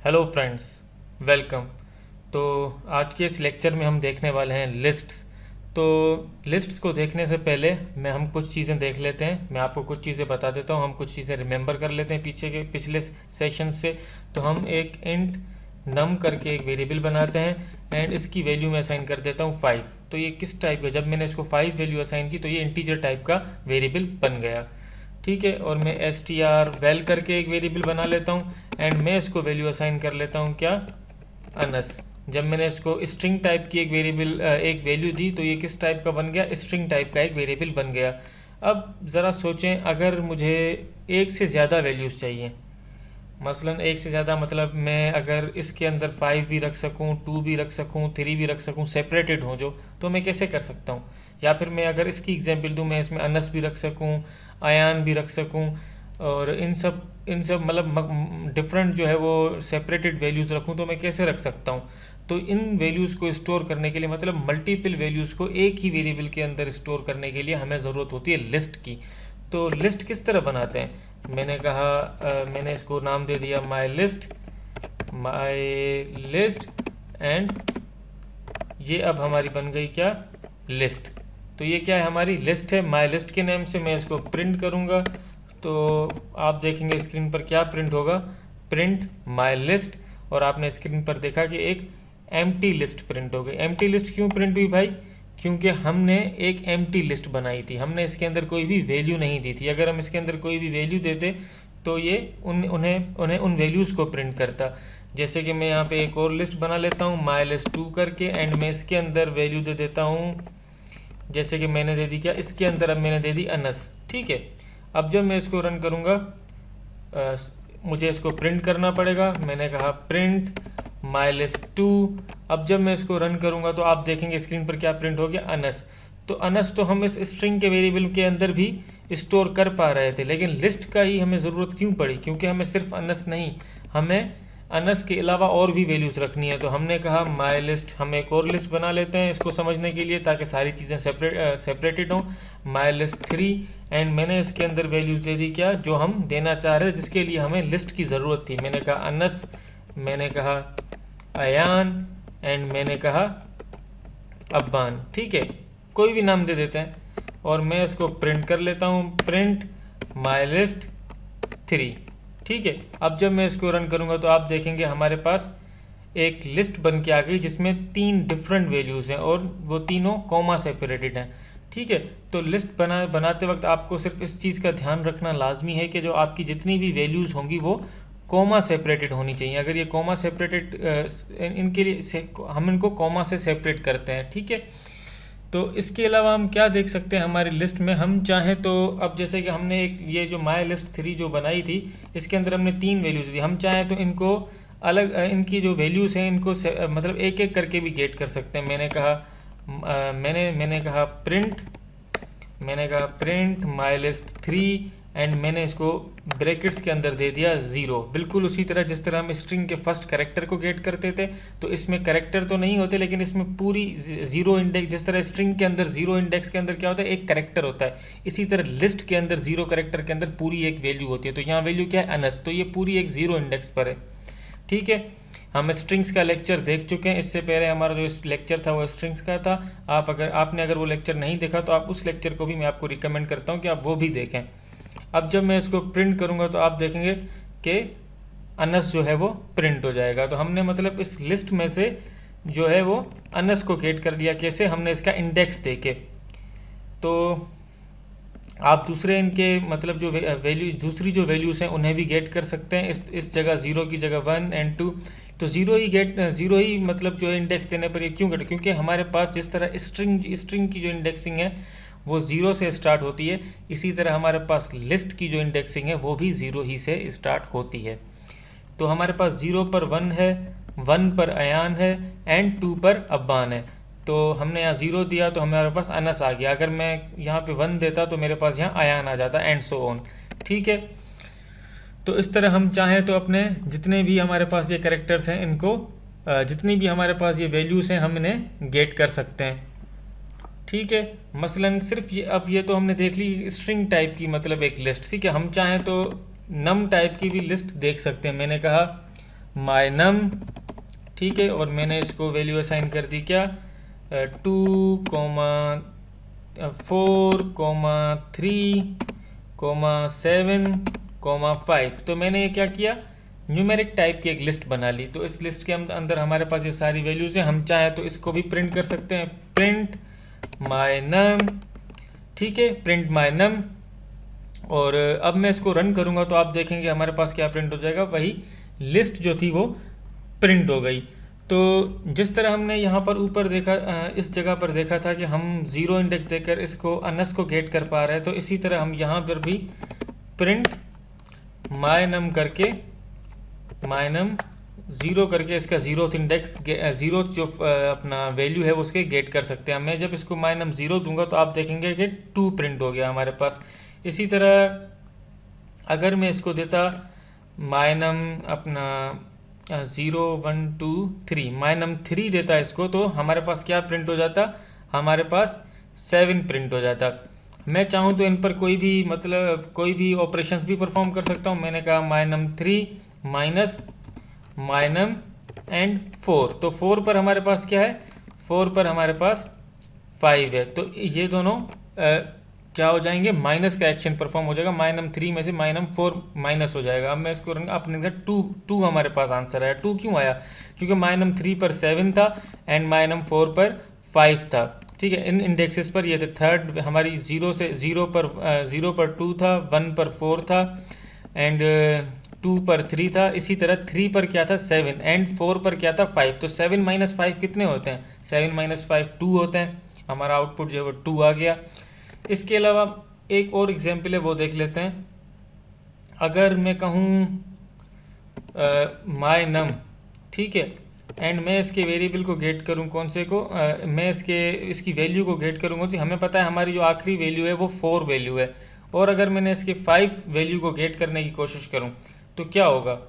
Hello friends, welcome. तो आज के इस लेक्चर में हम देखने वाले हैं लिस्ट्स। तो लिस्ट्स को देखने से पहले हम कुछ चीज़ें देख लेते हैं। मैं आपको कुछ चीज़ें बता देता हूँ, हम कुछ चीज़ें रिमेंबर कर लेते हैं पिछले सेशन से। तो हम एक इंट नम करके एक वेरिएबल बनाते हैं एंड इसकी वैल्यू मैं असाइन कर देता हूँ 5। तो ये किस टाइप का, जब मैंने इसको 5 वैल्यू असाइन की तो ये इंटीजर टाइप का वेरिएबल बन गया। ठीक है, और मैं str वैल करके एक वेरिएबल बना लेता हूँ एंड मैं इसको वैल्यू असाइन कर लेता हूँ क्या, अनस। जब मैंने इसको स्ट्रिंग टाइप की एक वैल्यू दी तो ये किस टाइप का बन गया, स्ट्रिंग टाइप का एक वेरिएबल बन गया। अब ज़रा सोचें, अगर मुझे एक से ज़्यादा वैल्यूज़ चाहिए, मसलन एक से ज़्यादा मतलब मैं अगर इसके अंदर 5 भी रख सकूँ, 2 भी रख सकूँ, 3 भी रख सकूँ, सेपरेटेड हो जो, तो मैं कैसे कर सकता हूँ। या फिर मैं अगर इसकी एग्जांपल दूँ, मैं इसमें अनस भी रख सकूँ, अयान भी रख सकूँ, और इन सब मतलब डिफरेंट जो है वो सेपरेटेड वैल्यूज़ रखूँ, तो मैं कैसे रख सकता हूँ। तो इन वैल्यूज़ को स्टोर करने के लिए, मतलब मल्टीपल वैल्यूज़ को एक ही वेरिएबल के अंदर स्टोर करने के लिए हमें ज़रूरत होती है लिस्ट की। तो लिस्ट किस तरह बनाते हैं, मैंने इसको नाम दे दिया माई लिस्ट एंड ये अब हमारी बन गई क्या, लिस्ट। तो ये क्या है, हमारी लिस्ट है। माई लिस्ट के नेम से मैं इसको प्रिंट करूँगा तो आप देखेंगे स्क्रीन पर क्या प्रिंट होगा, प्रिंट माई लिस्ट। और आपने स्क्रीन पर देखा कि एक एम्प्टी लिस्ट प्रिंट हो गई। एम्प्टी लिस्ट क्यों प्रिंट हुई भाई, क्योंकि हमने एक एम्प्टी लिस्ट बनाई थी, हमने इसके अंदर कोई भी वैल्यू नहीं दी थी। अगर हम इसके अंदर कोई भी वैल्यू देते तो ये उन्हें उन वैल्यूज़ को प्रिंट करता। जैसे कि मैं यहाँ पे एक और लिस्ट बना लेता हूँ माई लिस्ट 2 करके एंड मैं इसके अंदर वैल्यू दे देता हूँ, जैसे कि मैंने दे दी क्या, इसके अंदर अब मैंने दे दी अनस। ठीक है, अब जब मैं इसको रन करूँगा मुझे इसको प्रिंट करना पड़ेगा। मैंने कहा प्रिंट माई लिस्ट 2। अब जब मैं इसको रन करूँगा तो आप देखेंगे स्क्रीन पर क्या प्रिंट हो गया, अनस। तो अनस तो हम इस स्ट्रिंग के वेरिएबल के अंदर भी स्टोर कर पा रहे थे, लेकिन लिस्ट का ही हमें ज़रूरत क्यों पड़ी, क्योंकि हमें सिर्फ अनस नहीं, हमें अनस के अलावा और भी वैल्यूज़ रखनी है। तो हमने कहा माई लिस्ट, हम एक और लिस्ट बना लेते हैं इसको समझने के लिए, ताकि सारी चीज़ें सेपरेटेड हों। माई लिस्ट 3 एंड मैंने इसके अंदर वैल्यूज़ दे दी क्या, जो हम देना चाह रहे थे, जिसके लिए हमें लिस्ट की ज़रूरत थी। मैंने कहा अनस, मैंने कहा अयान एंड मैंने कहा अब्बान। ठीक है, कोई भी नाम दे देते हैं और मैं इसको प्रिंट कर लेता हूँ, प्रिंट माई लिस्ट 3। ठीक है, अब जब मैं इसको रन करूँगा तो आप देखेंगे हमारे पास एक लिस्ट बन के आ गई जिसमें 3 डिफरेंट वैल्यूज़ हैं और वो तीनों कॉमा सेपरेटेड हैं। ठीक है, तो लिस्ट बनाते वक्त आपको सिर्फ इस चीज़ का ध्यान रखना लाजमी है कि जो आपकी जितनी भी वैल्यूज़ होंगी वो कॉमा सेपरेटेड होनी चाहिए। अगर ये कॉमा सेपरेटेड, इनके लिए हम इनको कॉमा से सेपरेट करते हैं। ठीक है, तो इसके अलावा हम क्या देख सकते हैं हमारी लिस्ट में, हम चाहें तो अब जैसे कि हमने एक ये जो माई लिस्ट 3 जो बनाई थी, इसके अंदर हमने 3 वैल्यूज़ दी। हम चाहें तो इनको अलग, इनकी जो वैल्यूज़ हैं इनको मतलब एक एक करके भी गेट कर सकते हैं। मैंने कहा प्रिंट माई लिस्ट 3 एंड मैंने इसको ब्रैकेट्स के अंदर दे दिया 0। बिल्कुल उसी तरह जिस तरह हम स्ट्रिंग के फर्स्ट कैरेक्टर को गेट करते थे, तो इसमें कैरेक्टर तो नहीं होते, लेकिन इसमें पूरी 0 इंडेक्स, जिस तरह स्ट्रिंग के अंदर 0 इंडेक्स के अंदर क्या होता है, एक कैरेक्टर होता है, इसी तरह लिस्ट के अंदर 0 कैरेक्टर के अंदर पूरी एक वैल्यू होती है। तो यहाँ वैल्यू क्या है, अनस, तो ये पूरी एक 0 इंडेक्स पर है। ठीक है, हम स्ट्रिंग्स का लेक्चर देख चुके हैं, इससे पहले हमारा जो लेक्चर था वो स्ट्रिंग्स का था। आपने अगर वो लेक्चर नहीं देखा तो आप उस लेक्चर को भी मैं आपको रिकमेंड करता हूँ कि आप वो भी देखें। अब जब मैं इसको प्रिंट करूँगा तो आप देखेंगे कि अनस जो है वो प्रिंट हो जाएगा। तो हमने मतलब इस लिस्ट में से जो है वो अनस को गेट कर लिया। कैसे, हमने इसका इंडेक्स देके। तो आप दूसरे इनके मतलब जो दूसरी जो वैल्यूज़ हैं उन्हें भी गेट कर सकते हैं। इस जगह 0 की जगह 1 एंड 2, तो 0 ही मतलब जो है इंडेक्स देने पर ये क्यों गेट, क्योंकि हमारे पास जिस तरह स्ट्रिंग की जो इंडेक्सिंग है वो 0 से स्टार्ट होती है, इसी तरह हमारे पास लिस्ट की जो इंडेक्सिंग है वो भी 0 ही से स्टार्ट होती है। तो हमारे पास 0 पर 1 है, 1 पर अयान है एंड 2 पर अब्बान है। तो हमने यहाँ 0 दिया तो हमारे पास अनस आ गया। अगर मैं यहाँ पे 1 देता तो मेरे पास यहाँ अयान आ जाता, एंड सो ऑन। ठीक है, तो इस तरह हम चाहें तो अपने जितने भी हमारे पास ये कैरेक्टर्स हैं इनको, जितनी भी हमारे पास ये वैल्यूज़ हैं, हम इन्हें गेट कर सकते हैं। ठीक है, मसलन सिर्फ ये तो हमने देख ली स्ट्रिंग टाइप की मतलब एक लिस्ट। ठीक है, हम चाहें तो नम टाइप की भी लिस्ट देख सकते हैं। मैंने कहा माय नम, ठीक है, और मैंने इसको वैल्यू असाइन कर दी क्या, 2,4,3,7,5। तो मैंने ये क्या किया, न्यूमेरिक टाइप की एक लिस्ट बना ली। तो इस लिस्ट के अंदर हमारे पास ये सारी वैल्यूज़ हैं। हम चाहें तो इसको भी प्रिंट कर सकते हैं, प्रिंट माय नम, ठीक है, प्रिंट माय नम। और अब मैं इसको रन करूंगा तो आप देखेंगे हमारे पास क्या प्रिंट हो जाएगा, वही लिस्ट जो थी वो प्रिंट हो गई। तो जिस तरह हमने यहाँ पर ऊपर देखा, इस जगह पर देखा था कि हम ज़ीरो इंडेक्स देकर इसको अनस को गेट कर पा रहे हैं, तो इसी तरह हम यहाँ पर भी प्रिंट माय नम करके, माय नम ज़ीरो करके इसका ज़ीरोथ इंडेक्स, ज़ीरोथ जो अपना वैल्यू है वो उसके गेट कर सकते हैं। मैं जब इसको माय नम ज़ीरो दूंगा तो आप देखेंगे कि 2 प्रिंट हो गया हमारे पास। इसी तरह अगर मैं इसको देता माय नम अपना 0, 1, 2, 3, माय नम 3 देता इसको, तो हमारे पास क्या प्रिंट हो जाता, हमारे पास 7 प्रिंट हो जाता। मैं चाहूँ तो इन पर कोई भी मतलब कोई भी ऑपरेशंस भी परफॉर्म कर सकता हूँ। मैंने कहा माय नम 3 माइनस माय नम एंड 4, तो 4 पर हमारे पास क्या है, 4 पर हमारे पास 5 है। तो ये दोनों क्या हो जाएंगे, माइनस का एक्शन परफॉर्म हो जाएगा। माय नम 3 में से माय नम 4 माइनस हो जाएगा। अब मैं इसको अपने घर 2 हमारे पास आंसर आया। 2 क्यों आया, क्योंकि माय नम 3 पर 7 था एंड माय नम 4 पर 5 था, ठीक है। इन इंडेक्सेस पर ये थे। थर्ड हमारी 0 पर 2 था, 1 पर 4 था एंड 2 पर 3 था। इसी तरह 3 पर क्या था, 7 एंड 4 पर क्या था, 5। तो 7 माइनस 5 कितने होते हैं, 7 माइनस 5 2 होते हैं। हमारा आउटपुट जो है वो 2 आ गया। इसके अलावा एक और एग्जाम्पल है, वो देख लेते हैं। अगर मैं कहूँ माय नम, ठीक है, एंड मैं इसके वेरिएबल को गेट करूँ कौन से को, मैं इसकी वैल्यू को गेट करूँ कौन सी, हमें पता है हमारी जो आखिरी वैल्यू है वो 4 वैल्यू है। और अगर मैंने इसके 5 वैल्यू को गेट करने की कोशिश करूँ तो क्या होगा,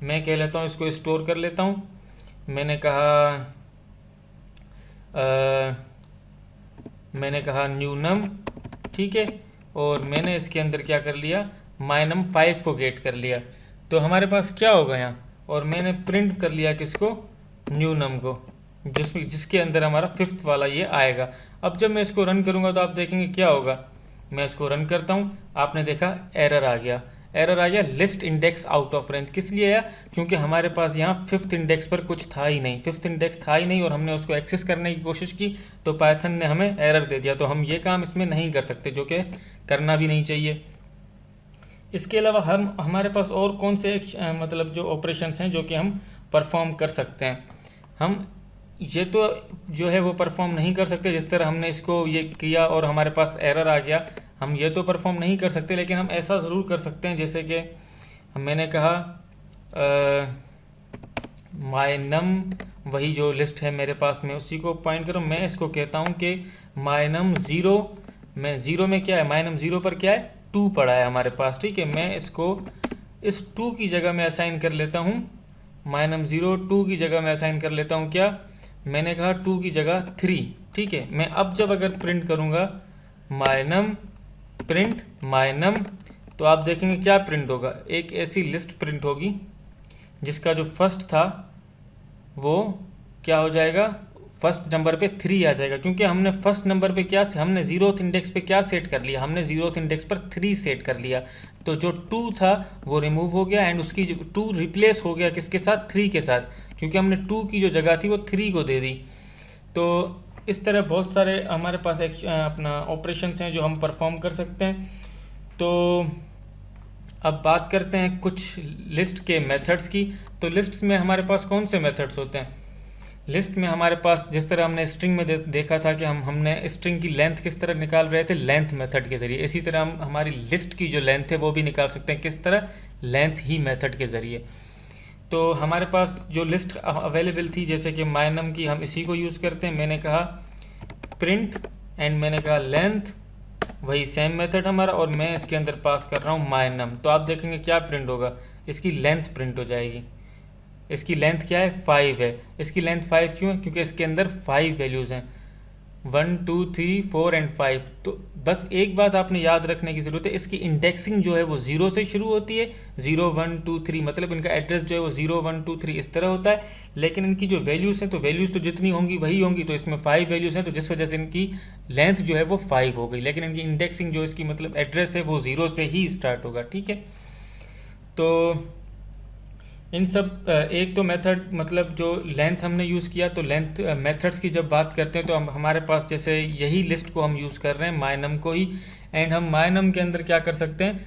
मैं कह लेता हूँ इसको स्टोर कर लेता हूँ। मैंने कहा न्यू नम, ठीक है, और मैंने इसके अंदर क्या कर लिया, माय नम 5 को गेट कर लिया। तो हमारे पास क्या होगा यहाँ, और मैंने प्रिंट कर लिया किसको, न्यू नम को, जिसके अंदर हमारा 5th वाला ये आएगा। अब जब मैं इसको रन करूँगा तो आप देखेंगे क्या होगा। मैं इसको रन करता हूँ, आपने देखा एरर आ गया, list index out of range. किस लिए आया, क्योंकि हमारे पास यहाँ 5th इंडेक्स पर कुछ था ही नहीं, 5th इंडेक्स था ही नहीं, और हमने उसको एक्सेस करने की कोशिश की तो पाइथन ने हमें एरर दे दिया। तो हम ये काम इसमें नहीं कर सकते, जो कि करना भी नहीं चाहिए। इसके अलावा हमारे पास और कौन से मतलब जो ऑपरेशंस हैं जो कि हम परफॉर्म कर सकते हैं। हम ये तो जो है वो परफॉर्म नहीं कर सकते, जिस तरह हमने इसको ये किया और हमारे पास एरर आ गया, हम ये तो परफॉर्म नहीं कर सकते। लेकिन हम ऐसा ज़रूर कर सकते हैं, जैसे कि मैंने कहा माय नम, वही जो लिस्ट है मेरे पास में उसी को पॉइंट करूँ। मैं इसको कहता हूँ कि माय नम 0, मैं 0 में क्या है, माय नम 0 पर क्या है, 2 पड़ा है हमारे पास, ठीक है। मैं इसको इस 2 की जगह में असाइन कर लेता हूँ, माय नम 0 2 की जगह में असाइन कर लेता हूँ क्या, मैंने कहा 2 की जगह 3, ठीक है। मैं अब जब अगर प्रिंट करूँगा माय नम प्रिंट माय नम, तो आप देखेंगे क्या प्रिंट होगा, एक ऐसी लिस्ट प्रिंट होगी जिसका जो फर्स्ट था वो क्या हो जाएगा, फर्स्ट नंबर पे 3 आ जाएगा, क्योंकि हमने फर्स्ट नंबर पे क्या, हमने 0th इंडेक्स पे क्या सेट कर लिया, हमने 0th इंडेक्स पर 3 सेट कर लिया। तो जो 2 था वो रिमूव हो गया एंड उसकी 2 रिप्लेस हो गया किसके साथ, 3 के साथ, क्योंकि हमने 2 की जो जगह थी वो 3 को दे दी। तो इस तरह बहुत सारे हमारे पास अपना ऑपरेशंस हैं जो हम परफॉर्म कर सकते हैं। तो अब बात करते हैं कुछ लिस्ट के मेथड्स की। तो लिस्ट्स में हमारे पास कौन से मेथड्स होते हैं, लिस्ट में हमारे पास जिस तरह हमने स्ट्रिंग में देखा था कि हमने स्ट्रिंग की लेंथ किस तरह निकाल रहे थे, लेंथ मेथड के ज़रिए, इसी तरह हम हमारी लिस्ट की जो लेंथ है वो भी निकाल सकते हैं, किस तरह, लेंथ ही मेथड के ज़रिए। तो हमारे पास जो लिस्ट अवेलेबल थी, जैसे कि माय नम की, हम इसी को यूज़ करते हैं। मैंने कहा प्रिंट एंड मैंने कहा लेंथ, वही सेम मेथड हमारा, और मैं इसके अंदर पास कर रहा हूँ माय नम। तो आप देखेंगे क्या प्रिंट होगा, इसकी लेंथ प्रिंट हो जाएगी। इसकी लेंथ क्या है, 5 है। इसकी लेंथ 5 क्यों है, क्योंकि इसके अंदर 5 वैल्यूज़ हैं। 1 2 3 4 एंड 5। तो बस एक बात आपने याद रखने की ज़रूरत है, इसकी इंडेक्सिंग जो है वो 0 से शुरू होती है, 0 1 2 3, मतलब इनका एड्रेस जो है वो 0 1 2 3 इस तरह होता है। लेकिन इनकी जो वैल्यूज़ हैं, तो वैल्यूज़ तो जितनी होंगी वही होंगी, तो इसमें 5 वैल्यूज़ हैं, तो जिस वजह से इनकी लेंथ जो है वो 5 हो गई। लेकिन इनकी इंडेक्सिंग जो इसकी मतलब एड्रेस है वो 0 से ही स्टार्ट होगा, ठीक है। तो इन सब एक तो मेथड मतलब जो लेंथ हमने यूज़ किया, तो लेंथ मेथड्स की जब बात करते हैं तो हम हमारे पास जैसे यही लिस्ट को हम यूज़ कर रहे हैं my_num को ही। एंड हम my_num के अंदर क्या कर सकते हैं,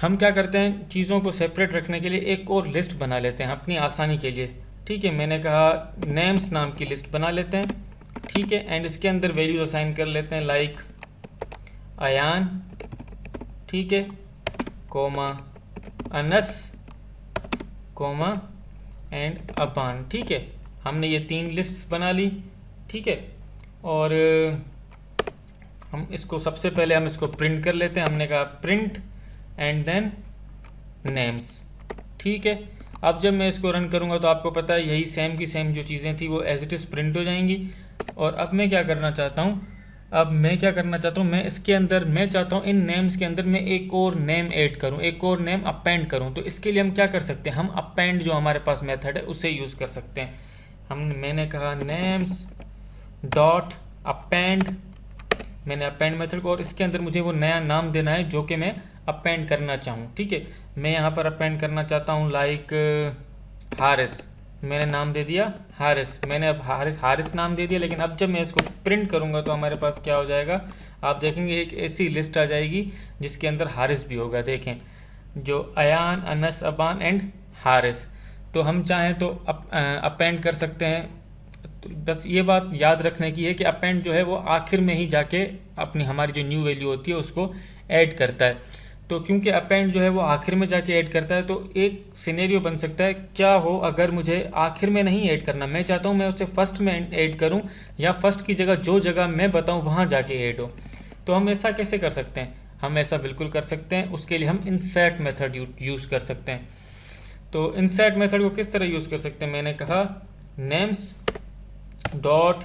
हम क्या करते हैं, चीज़ों को सेपरेट रखने के लिए एक और लिस्ट बना लेते हैं अपनी आसानी के लिए, ठीक है। मैंने कहा नेम्स नाम की लिस्ट बना लेते हैं, ठीक है। एंड इसके अंदर वैल्यूज असाइन कर लेते हैं लाइक अयान, ठीक है, comma Anas, comma and Aban, ठीक है। हमने ये 3 लिस्ट्स बना ली, ठीक है। और हम इसको सबसे पहले हम इसको प्रिंट कर लेते हैं। हमने कहा प्रिंट एंड देन नेम्स, ठीक है। अब जब मैं इसको रन करूँगा तो आपको पता है यही सेम की सेम जो चीज़ें थी वो एज इट इज़ प्रिंट हो जाएंगी। और अब मैं क्या करना चाहता हूँ, मैं इसके अंदर मैं चाहता हूँ इन नेम्स के अंदर मैं एक और नेम ऐड करूँ, एक और नेम अपेंड करूँ। तो इसके लिए हम क्या कर सकते हैं, हम अपेंड जो हमारे पास मेथड है उसे यूज़ कर सकते हैं। मैंने कहा नेम्स डॉट अपेंड, मैंने अपेंड मेथड को, और इसके अंदर मुझे वो नया नाम देना है जो कि मैं अपेंड करना चाहूँ, ठीक है। मैं यहाँ पर अपेंड करना चाहता हूँ लाइक हारिस, मैंने नाम दे दिया हारिस, मैंने अब हारिस नाम दे दिया। लेकिन अब जब मैं इसको प्रिंट करूँगा तो हमारे पास क्या हो जाएगा, आप देखेंगे एक ऐसी लिस्ट आ जाएगी जिसके अंदर हारिस भी होगा। देखें जो अयान, अनस, अबान एंड हारिस। तो हम चाहें तो अपेंड कर सकते हैं। तो बस ये बात याद रखने की है कि अपेंड जो है वो आखिर में ही जाके अपनी हमारी जो न्यू वैल्यू होती है उसको ऐड करता है। तो क्योंकि अपेंड जो है वो आखिर में जाके ऐड करता है, तो एक सिनेरियो बन सकता है क्या हो अगर मुझे आखिर में नहीं ऐड करना, मैं चाहता हूँ मैं उसे फर्स्ट में ऐड करूँ, या फर्स्ट की जगह जो जगह मैं बताऊँ वहाँ जाके ऐड हो। तो हम ऐसा कैसे कर सकते हैं, हम ऐसा बिल्कुल कर सकते हैं। उसके लिए हम इंसर्ट मेथड यूज़ कर सकते हैं। तो इंसर्ट मेथड को किस तरह यूज़ कर सकते हैं, मैंने कहा नेम्स डॉट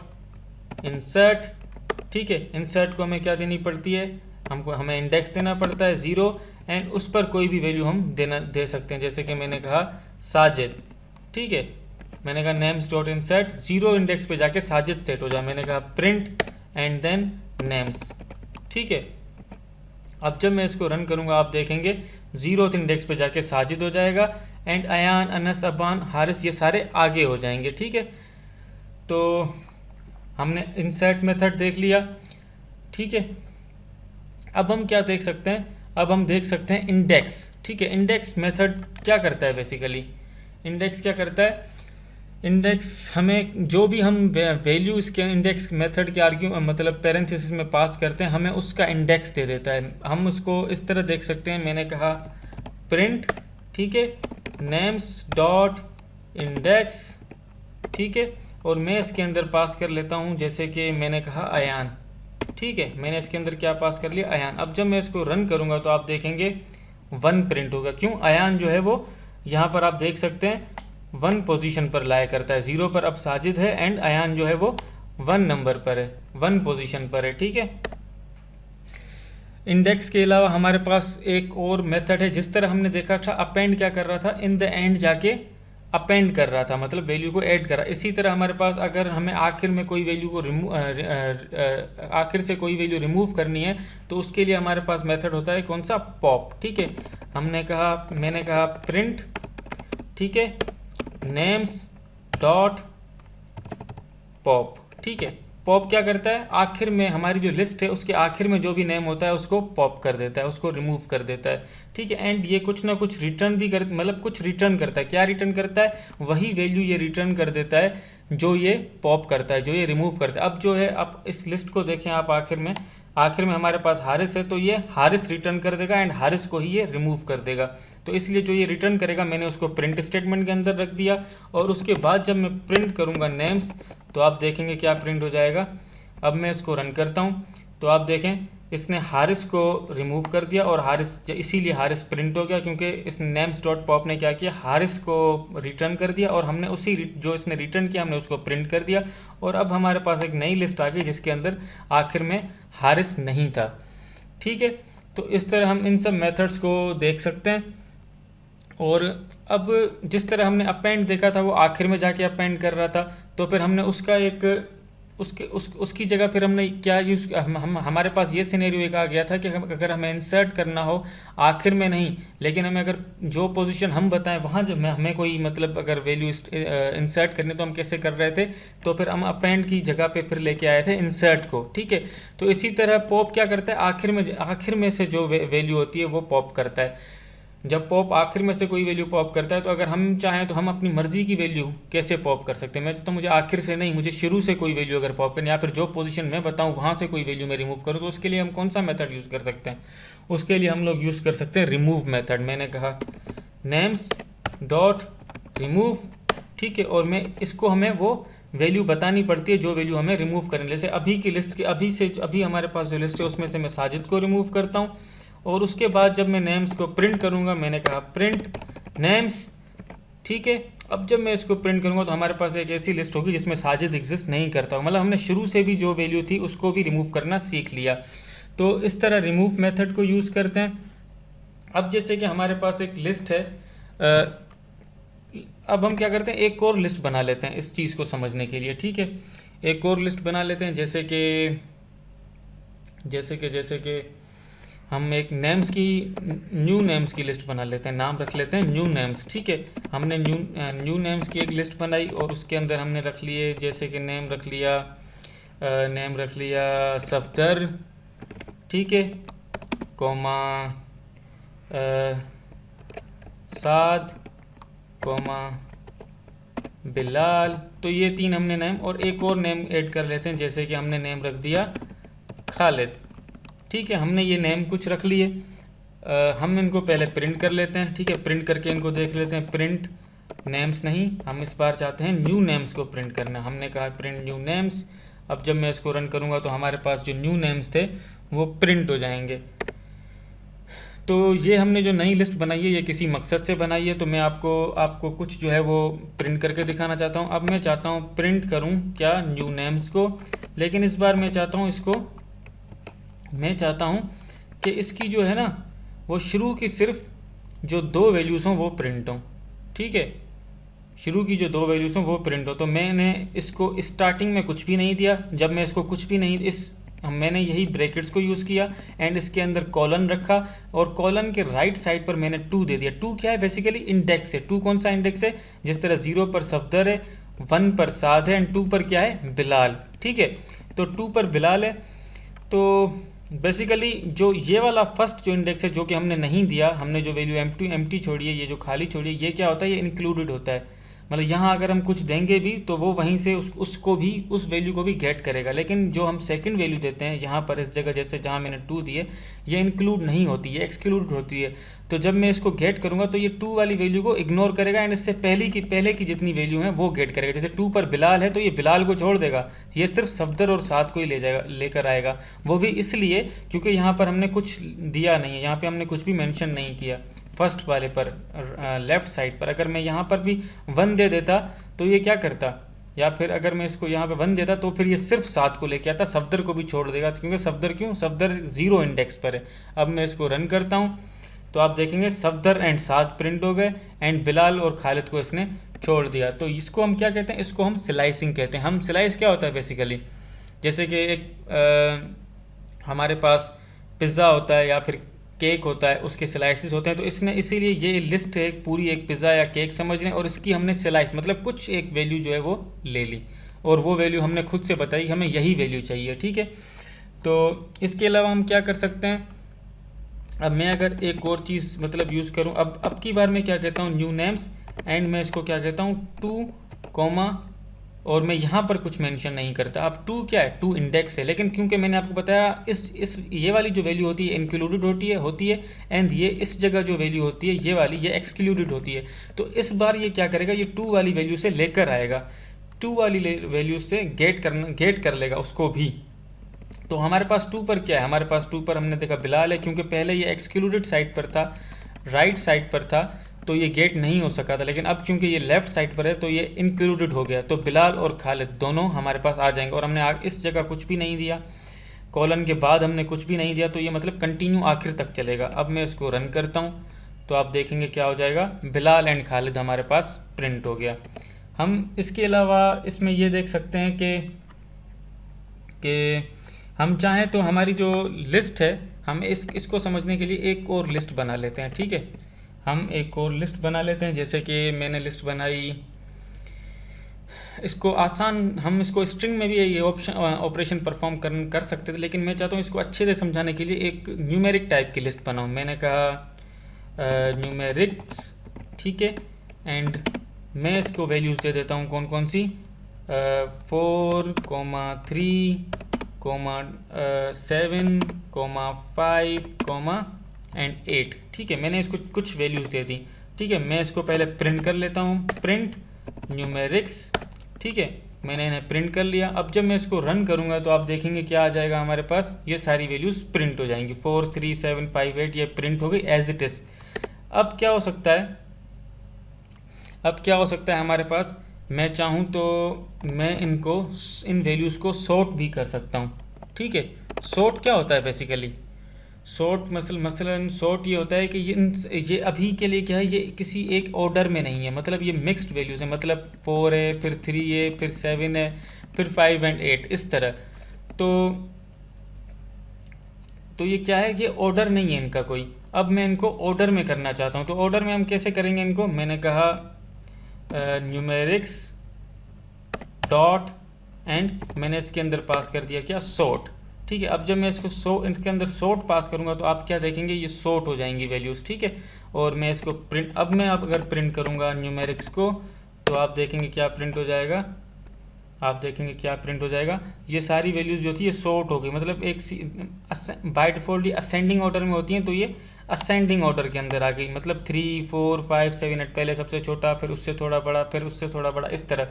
इंसर्ट, ठीक है। इंसर्ट को हमें क्या देनी पड़ती है, हमें इंडेक्स देना पड़ता है 0, एंड उस पर कोई भी वैल्यू हम दे सकते हैं। जैसे कि मैंने कहा साजिद, ठीक है, मैंने कहा नेम्स डॉट इंसर्ट 0 इंडेक्स पे जाके साजिद सेट हो जाए। मैंने कहा प्रिंट एंड देन नेम्स, ठीक है। अब जब मैं इसको रन करूंगा आप देखेंगे 0th इंडेक्स पे जाके साजिद हो जाएगा, एंड अयान, अनस, अबान, हारिस ये सारे आगे हो जाएंगे, ठीक है। तो हमने इंसर्ट मेथड देख लिया, ठीक है। अब हम क्या देख सकते हैं, अब हम देख सकते हैं इंडेक्स, ठीक है। इंडेक्स मेथड क्या करता है, बेसिकली इंडेक्स क्या करता है, इंडेक्स हमें जो भी हम वैल्यू इसके इंडेक्स मेथड के मतलब पैरेंथेसिस में पास करते हैं, हमें उसका इंडेक्स दे देता है। हम उसको इस तरह देख सकते हैं, मैंने कहा प्रिंट, ठीक है, नेम्स डॉट इंडेक्स, ठीक है। और मैं इसके अंदर पास कर लेता हूँ, जैसे कि मैंने कहा अयान, ठीक है, मैंने इसके अंदर क्या पास कर लिया, अयान। अब जब मैं इसको रन करूँगा तो आप देखेंगे 1 प्रिंट होगा। क्यों, अयान जो है वो यहाँ पर आप देख सकते हैं 1 पोजीशन पर लाया करता है, 0 पर अब साजिद है, एंड अयान जो है वो 1 नंबर पर है, 1 पोजीशन पर है, ठीक है। इंडेक्स के अलावा हमारे पास एक और मेथड है, जिस तरह हमने देखा था अपेंड क्या कर रहा था, इन द एंड जाके अपेंड कर रहा था, मतलब वैल्यू को ऐड कर रहा। इसी तरह हमारे पास अगर हमें आखिर में कोई वैल्यू को आखिर से कोई वैल्यू रिमूव करनी है, तो उसके लिए हमारे पास मेथड होता है कौन सा, पॉप, ठीक है। मैंने कहा प्रिंट, ठीक है, नेम्स डॉट पॉप, ठीक है। पॉप क्या करता है, आखिर में हमारी जो लिस्ट है उसके आखिर में जो भी नेम होता है उसको पॉप कर देता है, उसको रिमूव कर देता है, ठीक है। एंड ये कुछ ना कुछ रिटर्न भी मतलब कुछ रिटर्न करता है। क्या रिटर्न करता है, वही वैल्यू ये रिटर्न कर देता है जो ये पॉप करता है, जो ये रिमूव करता है। अब जो है, अब इस लिस्ट को देखें आप, आखिर में हमारे पास हारिस है, तो ये हारिस रिटर्न कर देगा, एंड हारिस को ही ये रिमूव कर देगा। तो इसलिए जो ये रिटर्न करेगा मैंने उसको प्रिंट स्टेटमेंट के अंदर रख दिया। और उसके बाद जब मैं प्रिंट करूँगा नेम्स, तो आप देखेंगे क्या प्रिंट हो जाएगा। अब मैं इसको रन करता हूँ तो आप देखें इसने हारिस को रिमूव कर दिया और हारिस, इसीलिए हारिस प्रिंट हो गया क्योंकि इस नेम्स डॉट पॉप ने क्या किया, हारिस को रिटर्न कर दिया और हमने उसी जो इसने रिटर्न किया हमने उसको प्रिंट कर दिया। और अब हमारे पास एक नई लिस्ट आ गई जिसके अंदर आखिर में हारिस नहीं था। ठीक है, तो इस तरह हम इन सब मेथड्स को देख सकते हैं। और अब जिस तरह हमने अपेंड देखा था वो आखिर में जाके अपेंड कर रहा था, तो फिर हमने उसका एक उसकी जगह फिर हमने क्या यूज़, हमारे पास ये सिनेरियो एक आ गया था कि अगर हमें इंसर्ट करना हो आखिर में नहीं, लेकिन हमें अगर जो पोजीशन हम बताएं वहाँ जब हमें कोई मतलब अगर वैल्यू इंसर्ट करनी तो हम कैसे कर रहे थे, तो फिर हम अपेंड की जगह पे फिर लेके आए थे इंसर्ट को। ठीक है, तो इसी तरह पॉप क्या करता है, आखिर में से जो वैल्यू होती है वो पॉप करता है। जब पॉप आखिर में से कोई वैल्यू पॉप करता है तो अगर हम चाहें तो हम अपनी मर्जी की वैल्यू कैसे पॉप कर सकते हैं। मैं चाहता हूँ मुझे आखिर से नहीं, मुझे शुरू से कोई वैल्यू अगर पॉप करनी, या फिर जो पोजीशन मैं बताऊँ वहाँ से कोई वैल्यू मैं रिमूव करूँ, तो उसके लिए हम कौन सा मेथड यूज़ कर सकते हैं, उसके लिए हम लोग यूज़ कर सकते हैं रिमूव मेथड। मैंने कहा नेम्स डॉट रिमूव, ठीक है, और मैं इसको हमें वो वैल्यू बतानी पड़ती है जो वैल्यू हमें रिमूव करनी। जैसे अभी की लिस्ट के अभी हमारे पास जो लिस्ट है उसमें से मैं साजिद को रिमूव करता हूँ, और उसके बाद जब मैं नेम्स को प्रिंट करूंगा, मैंने कहा प्रिंट नेम्स। ठीक है, अब जब मैं इसको प्रिंट करूंगा तो हमारे पास एक ऐसी लिस्ट होगी जिसमें साजिद एग्जिस्ट नहीं करता हो, मतलब हमने शुरू से भी जो वैल्यू थी उसको भी रिमूव करना सीख लिया। तो इस तरह रिमूव मेथड को यूज़ करते हैं। अब जैसे कि हमारे पास एक लिस्ट है, अब हम क्या करते हैं, एक और लिस्ट बना लेते हैं इस चीज़ को समझने के लिए। ठीक है, एक और लिस्ट बना लेते हैं, जैसे कि हम एक नेम्स की न्यू नेम्स की लिस्ट बना लेते हैं, नाम रख लेते हैं न्यू नेम्स। ठीक है, हमने न्यू नेम्स की एक लिस्ट बनाई और उसके अंदर हमने रख लिए, जैसे कि नेम रख लिया सफदर, ठीक है, कोमा साद, कोमा बिलाल। तो ये 3 हमने नेम, और एक और नेम ऐड कर लेते हैं, जैसे कि हमने नेम रख दिया खालिद। ठीक है, हमने ये नेम कुछ रख लिए। हम इनको पहले प्रिंट कर लेते हैं। ठीक है, प्रिंट करके इनको देख लेते हैं। प्रिंट नेम्स नहीं, हम इस बार चाहते हैं न्यू नेम्स को प्रिंट करना। हमने कहा प्रिंट न्यू नेम्स। अब जब मैं इसको रन करूँगा तो हमारे पास जो न्यू नेम्स थे वो प्रिंट हो जाएंगे। तो ये हमने जो नई लिस्ट बनाई है ये किसी मकसद से बनाई है, तो मैं आपको कुछ जो है वो प्रिंट करके दिखाना चाहता हूँ। अब मैं चाहता हूँ प्रिंट करूँ क्या, न्यू नेम्स को, लेकिन इस बार मैं चाहता हूँ कि इसकी जो है ना वो शुरू की सिर्फ जो 2 वैल्यूज़ हों वो प्रिंट हों। ठीक है, शुरू की जो 2 वैल्यूज़ हों वो प्रिंट हो। तो मैंने इसको स्टार्टिंग में कुछ भी नहीं दिया। जब मैं इसको कुछ भी नहीं, मैंने यही ब्रैकेट्स को यूज़ किया एंड इसके अंदर कॉलन रखा, और कॉलन के राइट साइड पर मैंने 2 दे दिया। 2 क्या है, बेसिकली इंडेक्स है। 2 कौन सा इंडेक्स है, जिस तरह 0 पर सफदर है, 1 पर साद है एंड 2 पर क्या है, बिलाल। ठीक है, तो 2 पर बिलाल है। तो बेसिकली जो ये वाला फर्स्ट जो इंडेक्स है जो कि हमने नहीं दिया, हमने जो वैल्यू एम्प्टी छोड़ी है, ये जो खाली छोड़ी है, ये क्या होता है, ये इंक्लूडेड होता है। मतलब यहाँ अगर हम कुछ देंगे भी तो वो वहीं से उसको भी, उस वैल्यू को भी गेट करेगा। लेकिन जो हम सेकंड वैल्यू देते हैं यहाँ पर इस जगह, जैसे जहाँ मैंने 2 दिए, ये इंक्लूड नहीं होती, ये एक्सक्लूड होती है। तो जब मैं इसको गेट करूँगा तो ये 2 वाली वैल्यू को इग्नोर करेगा एंड इससे पहले की जितनी वैल्यू है वो गेट करेगा। जैसे 2 पर बिलाल है तो ये बिलाल को छोड़ देगा, ये सिर्फ सफदर और साद को ही लेकर आएगा। वो भी इसलिए क्योंकि यहाँ पर हमने कुछ दिया नहीं है, यहाँ पर हमने कुछ भी मैंशन नहीं किया। फर्स्ट वाले पर लेफ़्ट साइड पर अगर मैं यहाँ पर भी 1 दे देता तो ये क्या करता, या फिर अगर मैं इसको यहाँ पे 1 देता तो फिर ये सिर्फ 7 को लेके आता, सफदर को भी छोड़ देगा, क्योंकि सफदर 0 इंडेक्स पर है। अब मैं इसको रन करता हूँ तो आप देखेंगे सफदर एंड साद प्रिंट हो गए एंड बिलाल और खालिद को इसने छोड़ दिया। तो इसको हम क्या कहते हैं, इसको हम स्लाइसिंग कहते हैं। हम स्लाइस क्या होता है बेसिकली, जैसे कि एक हमारे पास पिज़्ज़ा होता है या फिर केक होता है, उसके स्लाइसेस होते हैं। तो इसने इसीलिए ये लिस्ट है पूरी एक पिज़्ज़ा या केक समझ लें, और इसकी हमने स्लाइस मतलब कुछ एक वैल्यू जो है वो ले ली, और वो वैल्यू हमने खुद से बताई हमें यही वैल्यू चाहिए। ठीक है, तो इसके अलावा हम क्या कर सकते हैं, अब मैं अगर एक और चीज़ मतलब यूज़ करूँ, अब की बार मैं क्या कहता हूँ, न्यू नेम्स एंड मैं इसको क्या कहता हूँ 2 कॉमा, और मैं यहाँ पर कुछ मेंशन नहीं करता। अब 2 क्या है, 2 इंडेक्स है, लेकिन क्योंकि मैंने आपको बताया ये वाली जो वैल्यू होती है इंक्लूडेड होती है एंड ये इस जगह जो वैल्यू होती है ये वाली ये एक्सक्लूडेड होती है। तो इस बार ये क्या करेगा, ये 2 वाली वैल्यू से लेकर आएगा, 2 वाली वैल्यू से गेट कर लेगा उसको भी। तो हमारे पास 2 पर क्या है, हमारे पास 2 पर हमने देखा बिलाल है, क्योंकि पहले ये एक्सक्लूडेड साइड पर था, राइट साइड पर था, तो ये गेट नहीं हो सका था, लेकिन अब क्योंकि ये लेफ्ट साइड पर है तो ये इंक्लूडेड हो गया, तो बिलाल और खालिद दोनों हमारे पास आ जाएंगे। और हमने इस जगह कुछ भी नहीं दिया, कॉलन के बाद हमने कुछ भी नहीं दिया, तो ये मतलब कंटिन्यू आखिर तक चलेगा। अब मैं इसको रन करता हूँ तो आप देखेंगे क्या हो जाएगा, बिलाल एंड खालिद हमारे पास प्रिंट हो गया। हम इसके अलावा इसमें ये देख सकते हैं कि हम चाहें तो हमारी जो लिस्ट है, हम इसको समझने के लिए एक और लिस्ट बना लेते हैं। ठीक है, हम एक और लिस्ट बना लेते हैं, जैसे कि मैंने लिस्ट बनाई, इसको आसान, हम इसको स्ट्रिंग में भी ये ऑपरेशन परफॉर्म कर सकते थे, लेकिन मैं चाहता हूँ इसको अच्छे से समझाने के लिए एक न्यूमेरिक टाइप की लिस्ट बनाऊँ। मैंने कहा न्यूमेरिक्स, ठीक है, एंड मैं इसको वैल्यूज़ दे देता हूँ कौन कौन सी, 4, 3, 7, 5, एंड 8। ठीक है, मैंने इसको कुछ वैल्यूज़ दे दी। ठीक है, मैं इसको पहले प्रिंट कर लेता हूँ, प्रिंट न्यूमेरिक्स। ठीक है, मैंने इन्हें प्रिंट कर लिया। अब जब मैं इसको रन करूँगा तो आप देखेंगे क्या आ जाएगा हमारे पास, ये सारी वैल्यूज़ प्रिंट हो जाएंगी, 4, 3, 7, 5, 8, ये प्रिंट हो गई एज इट इज़। अब क्या हो सकता है, हमारे पास, मैं चाहूँ तो मैं इन वैल्यूज़ को सॉर्ट भी कर सकता हूँ। ठीक है, सॉर्ट क्या होता है बेसिकली, सॉर्ट मसलन सॉर्ट ये होता है कि ये अभी के लिए क्या है, ये किसी एक ऑर्डर में नहीं है, मतलब ये मिक्स्ड वैल्यूज़ है, मतलब 4 है, फिर 3 है, फिर 7 है, फिर 5 एंड 8, इस तरह। तो ये क्या है, ये ऑर्डर नहीं है इनका कोई। अब मैं इनको ऑर्डर में करना चाहता हूँ, तो ऑर्डर में हम कैसे करेंगे इनको, मैंने कहा न्यूमेरिक्स डॉट एंड मैंने इसके अंदर पास कर दिया क्या, सॉर्ट। ठीक है, अब जब मैं इसको इसके अंदर सॉर्ट पास करूंगा तो आप क्या देखेंगे, ये सॉर्ट हो जाएंगी वैल्यूज़। ठीक है, और मैं इसको प्रिंट, अब मैं अगर प्रिंट करूंगा न्यूमेरिक्स को तो आप देखेंगे क्या प्रिंट हो जाएगा, ये सारी वैल्यूज़ जो थी ये सॉर्ट हो गई, मतलब एक बाय डिफ़ॉल्ट ये असेंडिंग ऑर्डर में होती हैं, तो ये असेंडिंग ऑर्डर के अंदर आ गई, मतलब 3, 4, 5, 7, 8, पहले सबसे छोटा, फिर उससे थोड़ा बड़ा, फिर उससे थोड़ा बड़ा, इस तरह।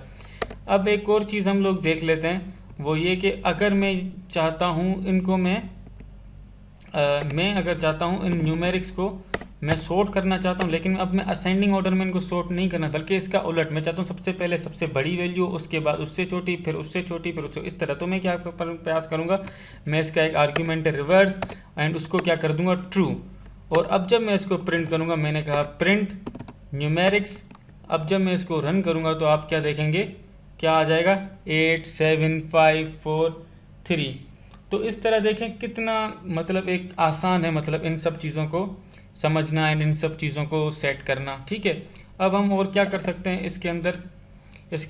अब एक और चीज़ हम लोग देख लेते हैं, वो ये कि अगर मैं चाहता हूँ इनको मैं अगर चाहता हूँ इन न्यूमेरिक्स को मैं सॉर्ट करना चाहता हूँ, लेकिन अब मैं असेंडिंग ऑर्डर में इनको सॉर्ट नहीं करना, बल्कि इसका उलट, मैं चाहता हूँ सबसे पहले सबसे बड़ी वैल्यू, उसके बाद उससे छोटी, फिर उससे छोटी, फिर उससे, इस तरह। तो मैं क्या प्रयास करूँगा, मैं इसका एक आर्ग्यूमेंट है रिवर्स, एंड उसको क्या कर दूँगा, ट्रू। और अब जब मैं इसको प्रिंट करूँगा, मैंने कहा प्रिंट न्यूमेरिक्स, अब जब मैं इसको रन करूँगा तो आप क्या देखेंगे, क्या आ जाएगा, 8, 7, 5, 4, 3। तो इस तरह देखें कितना मतलब एक आसान है, मतलब इन सब चीज़ों को समझना एंड इन सब चीज़ों को सेट करना। ठीक है, अब हम और क्या कर सकते हैं इसके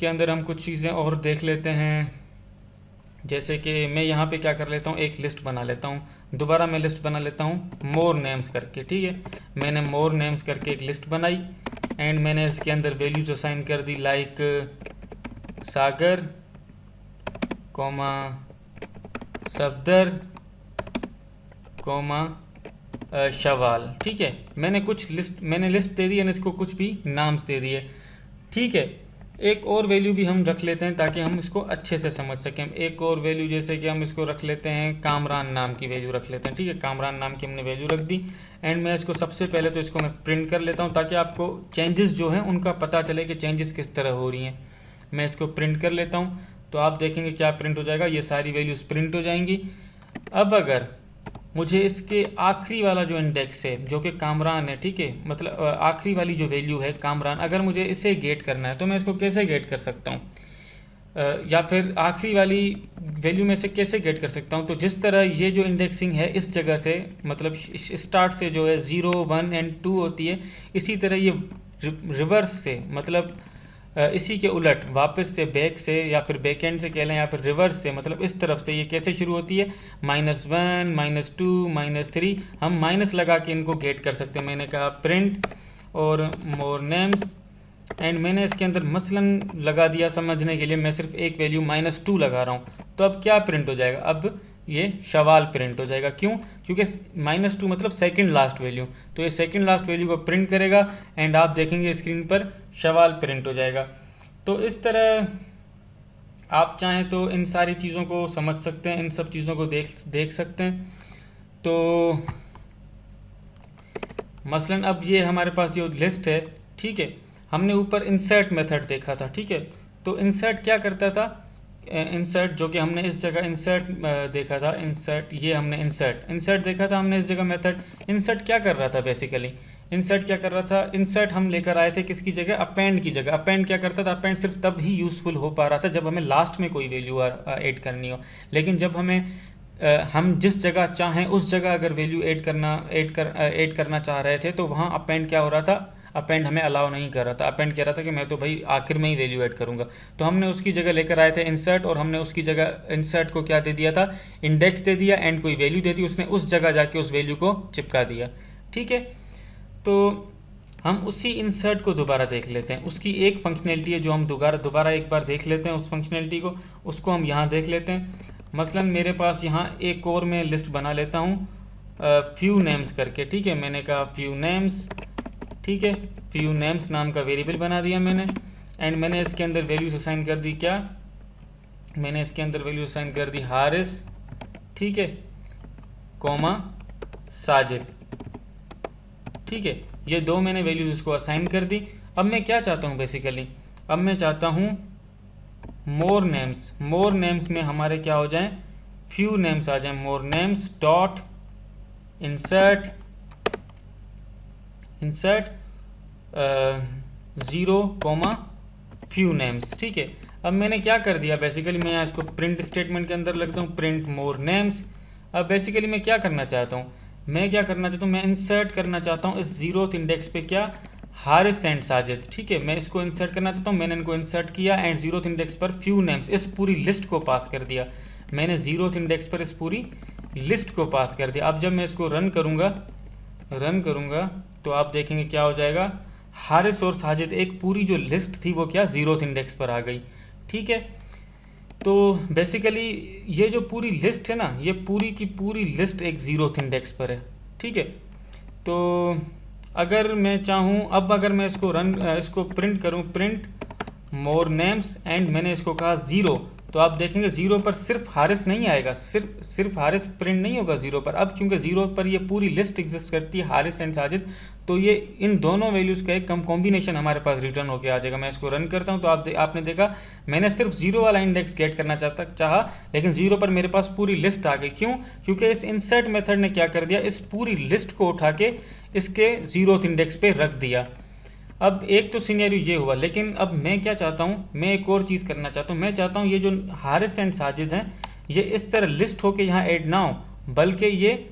अंदर हम कुछ चीज़ें और देख लेते हैं, जैसे कि मैं यहाँ पे क्या कर लेता हूँ, एक लिस्ट बना लेता हूँ, दोबारा मैं लिस्ट बना लेता हूँ मोर नेम्स करके। ठीक है, मैंने मोर नेम्स करके एक लिस्ट बनाई, एंड मैंने इसके अंदर वैल्यूज असाइन कर दी, लाइक सागर, सफदर, शवाल। ठीक है, मैंने लिस्ट दे दी, इसको कुछ भी नाम्स दे दिए। ठीक है, एक और वैल्यू भी हम रख लेते हैं ताकि हम इसको अच्छे से समझ सकें। एक और वैल्यू जैसे कि हम इसको रख लेते हैं, कामरान नाम की वैल्यू रख लेते हैं। ठीक है, कामरान नाम की हमने वैल्यू रख दी, एंड मैं इसको सबसे पहले तो इसको मैं प्रिंट कर लेता हूँ ताकि आपको चेंजेस जो हैं उनका पता चले कि चेंजेस किस तरह हो रही हैं। मैं इसको प्रिंट कर लेता हूँ तो आप देखेंगे क्या प्रिंट हो जाएगा, ये सारी वैल्यूज़ प्रिंट हो जाएंगी। अब अगर मुझे इसके आखिरी वाला जो इंडेक्स है जो कि कामरान है, ठीक है, मतलब आखिरी वाली जो वैल्यू है कामरान, अगर मुझे इसे गेट करना है तो मैं इसको कैसे गेट कर सकता हूँ, या फिर आखिरी वाली वैल्यू में से कैसे गेट कर सकता हूँ। तो जिस तरह ये जो इंडेक्सिंग है इस जगह से, मतलब स्टार्ट से जो है 0, 1 एंड 2 होती है, इसी तरह ये रिवर्स से, मतलब इसी के उलट वापस से, बैक से या फिर बैक एंड से कह लें, या फिर रिवर्स से, मतलब इस तरफ से ये कैसे शुरू होती है, -1, -2, -3, हम माइनस लगा के इनको गेट कर सकते हैं। मैंने कहा प्रिंट और मोर नेम्स, एंड मैंने इसके अंदर मसलन लगा दिया समझने के लिए, मैं सिर्फ एक वैल्यू -2 लगा रहा हूँ, तो अब क्या प्रिंट हो जाएगा, अब ये शवाल प्रिंट हो जाएगा। क्यों? क्योंकि -2 मतलब सेकंड लास्ट वैल्यू, तो ये सेकंड लास्ट वैल्यू को प्रिंट करेगा, एंड आप देखेंगे स्क्रीन पर शवाल प्रिंट हो जाएगा। तो इस तरह आप चाहें तो इन सारी चीज़ों को समझ सकते हैं, इन सब चीज़ों को देख सकते हैं। तो मसलन अब ये हमारे पास जो लिस्ट है, ठीक है, हमने ऊपर इंसर्ट मेथड देखा था, ठीक है। तो इंसर्ट क्या करता था, इंसर्ट जो कि हमने इस जगह इंसर्ट देखा था, इंसर्ट ये हमने इंसर्ट देखा था हमने इस जगह मेथड। इंसर्ट क्या कर रहा था बेसिकली, इंसर्ट क्या कर रहा था, इंसर्ट हम लेकर आए थे किसकी जगह, अपेंड की जगह। अपेंड क्या करता था, अपेंड सिर्फ तब ही यूज़फुल हो पा रहा था जब हमें लास्ट में कोई वैल्यू ऐड करनी हो। लेकिन जब हमें हम जिस जगह चाहें उस जगह अगर वैल्यू ऐड करना चाह रहे थे तो वहाँ अपेंड क्या हो रहा था, अपेंड हमें अलाउ नहीं कर रहा था। अपेंड कह रहा था कि मैं तो भाई आखिर में ही वैल्यू ऐड करूँगा। तो हमने उसकी जगह लेकर आए थे इंसर्ट, और हमने उसकी जगह इंसर्ट को क्या दे दिया था, इंडेक्स दे दिया, एंड कोई वैल्यू दे दी, उसने उस जगह जाके उस वैल्यू को चिपका दिया, ठीक है। तो हम उसी इंसर्ट को दोबारा देख लेते हैं। उसकी एक फंक्शनैलिटी है जो हम दोबारा एक बार देख लेते हैं, उस फंक्शनैलिटी को, उसको हम यहाँ देख लेते हैं। मसलन मेरे पास यहाँ एक और मैं लिस्ट बना लेता हूँ फ्यू नेम्स करके, ठीक है। मैंने कहा फ्यू नेम्स, ठीक है, फ्यू नेम्स नाम का वेरिएबल बना दिया मैंने, एंड मैंने इसके अंदर वैल्यूज असाइन कर दी, क्या, मैंने इसके अंदर वैल्यू असाइन कर दी हारिस, ठीक है, कॉमा साजिद, ठीक है। ये दो मैंने वैल्यूज इसको असाइन कर दी। अब मैं क्या चाहता हूँ बेसिकली, अब मैं चाहता हूँ मोर नेम्स में हमारे क्या हो जाएं, फ्यू नेम्स आ जाएं। More names dot insert 0, few names, ठीक है। अब मैंने क्या कर दिया बेसिकली, मैं यहाँ इसको प्रिंट स्टेटमेंट के अंदर लगता हूँ, प्रिंट मोर नेम्स। अब बेसिकली मैं क्या करना चाहता हूँ, मैं इंसर्ट करना चाहता हूँ इस 0th इंडेक्स पे क्या, हारिस एंड साजिद, ठीक है। मैं इसको इंसर्ट करना चाहता हूँ, मैंने इनको इंसर्ट किया, एंड 0th इंडेक्स पर फ्यू नेम्स, इस पूरी लिस्ट को पास कर दिया मैंने। 0th इंडेक्स पर इस पूरी लिस्ट को पास कर दिया। अब जब मैं इसको रन करूँगा तो आप देखेंगे क्या हो जाएगा, हारिस और साजिद, एक पूरी जो लिस्ट थी वो क्या 0th इंडेक्स पर आ गई, ठीक है। तो बेसिकली ये जो पूरी लिस्ट है ना, ये पूरी की पूरी लिस्ट एक 0th इंडेक्स पर है, ठीक है। तो अगर मैं चाहूँ, अब अगर मैं इसको प्रिंट करूँ, प्रिंट मोर नेम्स, एंड मैंने इसको कहा 0, तो आप देखेंगे 0 पर सिर्फ हारिस नहीं आएगा, सिर्फ हारिस प्रिंट नहीं होगा 0 पर। अब क्योंकि 0 पर ये पूरी लिस्ट एग्जिस्ट करती है, हारिस एंड साजिद, तो ये इन दोनों वैल्यूज़ का एक कम कॉम्बिनेशन हमारे पास रिटर्न होकर आ जाएगा। मैं इसको रन करता हूँ तो आपने देखा मैंने सिर्फ 0 वाला इंडेक्स गेट करना चाहा, लेकिन 0 पर मेरे पास पूरी लिस्ट आ गई। क्यों? क्योंकि इस इंसर्ट मेथड ने क्या कर दिया, इस पूरी लिस्ट को उठा के इसके 0th इंडेक्स पे रख दिया। अब एक तो सिनेरियो ये हुआ, लेकिन अब मैं क्या चाहता हूँ, मैं एक और चीज़ करना चाहता हूँ। मैं चाहता हूँ ये जो हारिस एंड साजिद हैं ये इस तरह लिस्ट होके यहाँ ऐड ना हो, बल्कि ये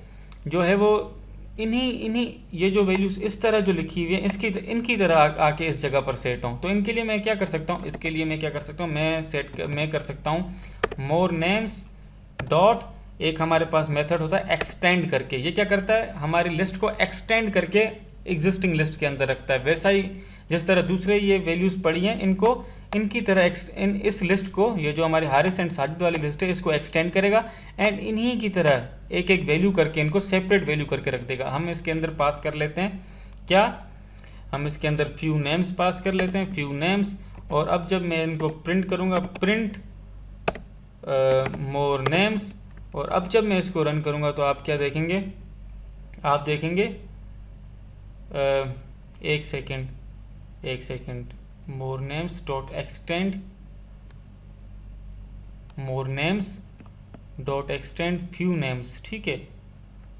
जो है वो इन्हीं ये जो वैल्यूज़ इस तरह जो लिखी हुई है इनकी तरह आके इस जगह पर सेट हों। तो इनके लिए मैं क्या कर सकता हूँ, इसके लिए मैं क्या कर सकता हूँ, मैं कर सकता हूँ मोर नेम्स डॉट, एक हमारे पास मेथड होता है एक्सटेंड करके। ये क्या करता है, हमारी लिस्ट को एक्सटेंड करके एग्जिस्टिंग लिस्ट के अंदर रखता है। वैसा ही जिस तरह दूसरे ये वैल्यूज़ पड़ी हैं, इनकी तरह इस लिस्ट को, ये जो हमारी हारिस एंड साजिद वाली लिस्ट है, इसको एक्सटेंड करेगा एंड इन्हीं की तरह एक एक वैल्यू करके इनको सेपरेट वैल्यू करके रख देगा। हम इसके अंदर पास कर लेते हैं क्या, हम इसके अंदर फ्यू नेम्स पास कर लेते हैं, फ्यू नेम्स। और अब जब मैं इनको प्रिंट करूँगा, प्रिंट मोर नेम्स, और अब जब मैं इसको रन करूँगा तो आप क्या देखेंगे, आप देखेंगे एक second, more names dot extend, more names dot extend few names, ठीक है।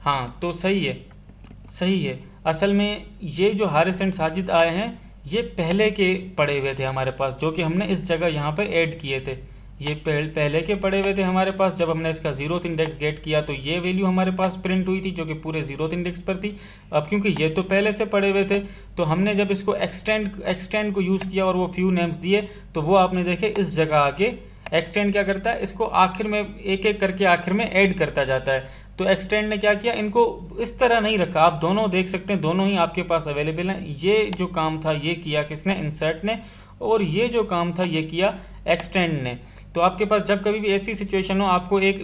हाँ, तो सही है। असल में ये जो हारिस एंड साजिद आए हैं ये पहले के पड़े हुए थे हमारे पास, जो कि हमने इस जगह यहाँ पर ऐड किए थे। ये पहले के पड़े हुए थे हमारे पास। जब हमने इसका 0th इंडेक्स गेट किया तो ये वैल्यू हमारे पास प्रिंट हुई थी जो कि पूरे 0th इंडेक्स पर थी। अब क्योंकि ये तो पहले से पड़े हुए थे, तो हमने जब इसको एक्सटेंड को यूज़ किया और वो फ्यू नेम्स दिए, तो वो आपने देखे इस जगह आके एक्सटेंड क्या करता है, इसको आखिर में एक एक करके आखिर में ऐड करता जाता है। तो एक्सटेंड ने क्या किया, इनको इस तरह नहीं रखा। आप दोनों देख सकते हैं, दोनों ही आपके पास अवेलेबल हैं। ये जो काम था ये किया किसने, इंसर्ट ने, और ये जो काम था ये किया एक्सटेंड ने। तो आपके पास जब कभी भी ऐसी सिचुएशन हो, आपको एक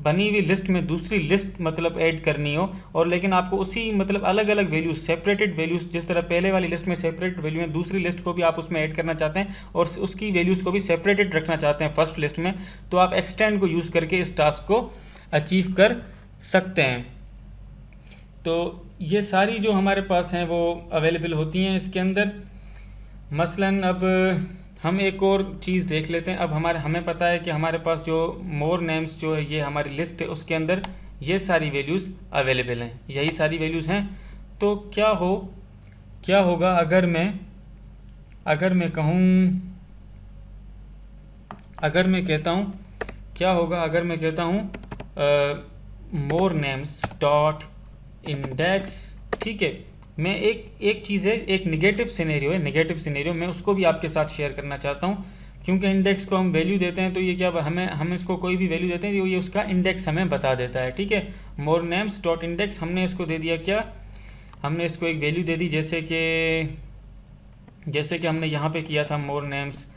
बनी हुई लिस्ट में दूसरी लिस्ट मतलब ऐड करनी हो, और लेकिन आपको उसी मतलब अलग अलग वैल्यूज, सेपरेटेड वैल्यूज, जिस तरह पहले वाली लिस्ट में सेपरेट वैल्यू है, दूसरी लिस्ट को भी आप उसमें ऐड करना चाहते हैं और उसकी वैल्यूज़ को भी सेपरेटेड रखना चाहते हैं फर्स्ट लिस्ट में, तो आप एक्सटेंड को यूज़ करके इस टास्क को अचीव कर सकते हैं। तो ये सारी जो हमारे पास हैं वो अवेलेबल होती हैं इसके अंदर। मसलन अब हम एक और चीज़ देख लेते हैं। अब हमें पता है कि हमारे पास जो मोर नेम्स जो है ये हमारी लिस्ट है, उसके अंदर ये सारी वैल्यूज़ अवेलेबल हैं, यही सारी वैल्यूज़ हैं। तो क्या होगा अगर मैं कहता हूँ क्या होगा अगर मैं कहता हूँ मोर नेम्स डॉट इंडेक्स, ठीक है। मैं एक चीज़ है, एक नेगेटिव सिनेरियो मैं उसको भी आपके साथ शेयर करना चाहता हूँ, क्योंकि इंडेक्स को हम वैल्यू देते हैं तो ये क्या हम इसको कोई भी वैल्यू देते हैं तो ये उसका इंडेक्स हमें बता देता है, ठीक है। मोर नेम्स डॉट इंडेक्स, हमने इसको दे दिया क्या, हमने इसको एक वैल्यू दे दी, जैसे कि हमने यहाँ पे किया था मोर नेम्स,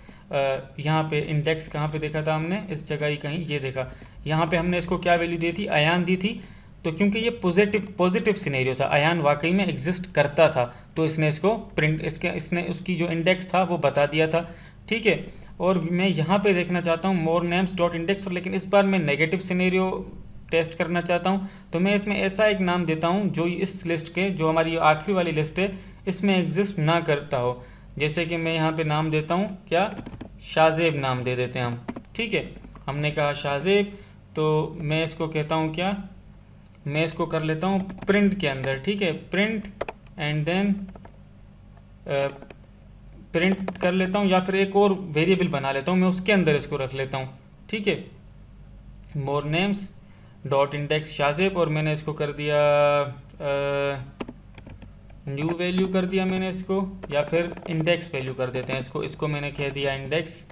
यहाँ पे इंडेक्स कहाँ पे देखा था हमने, इस जगह ही कहीं ये देखा, यहाँ पे हमने इसको क्या वैल्यू दी थी, अयान दी थी। तो क्योंकि ये पॉजिटिव सिनेरियो था, अयान वाकई में एग्जिस्ट करता था, तो इसने इसको प्रिंट इसने उसकी जो इंडेक्स था वो बता दिया था, ठीक है। और मैं यहाँ पे देखना चाहता हूँ मोर नेम्स डॉट इंडेक्स, और लेकिन इस बार मैं नेगेटिव सिनेरियो टेस्ट करना चाहता हूँ, तो मैं इसमें ऐसा एक नाम देता हूँ जो इस लिस्ट के, जो हमारी आखिरी वाली लिस्ट है, इसमें एग्जिस्ट ना करता हो। जैसे कि मैं यहाँ पे नाम देता हूँ क्या, शाहजेब नाम दे देते हैं हम, ठीक है। हमने कहा शाहजेब, तो मैं इसको कहता हूँ क्या, मैं इसको कर लेता हूँ प्रिंट के अंदर, ठीक है, प्रिंट एंड देन प्रिंट कर लेता हूँ, या फिर एक और वेरिएबल बना लेता हूँ मैं, उसके अंदर इसको रख लेता हूँ, ठीक है। मोर नेम्स डॉट इंडेक्स शाहजेब, और मैंने इसको कर दिया न्यू वैल्यू कर दिया मैंने इसको, या फिर इंडेक्स वैल्यू कर देते हैं इसको मैंने कह दिया इंडेक्स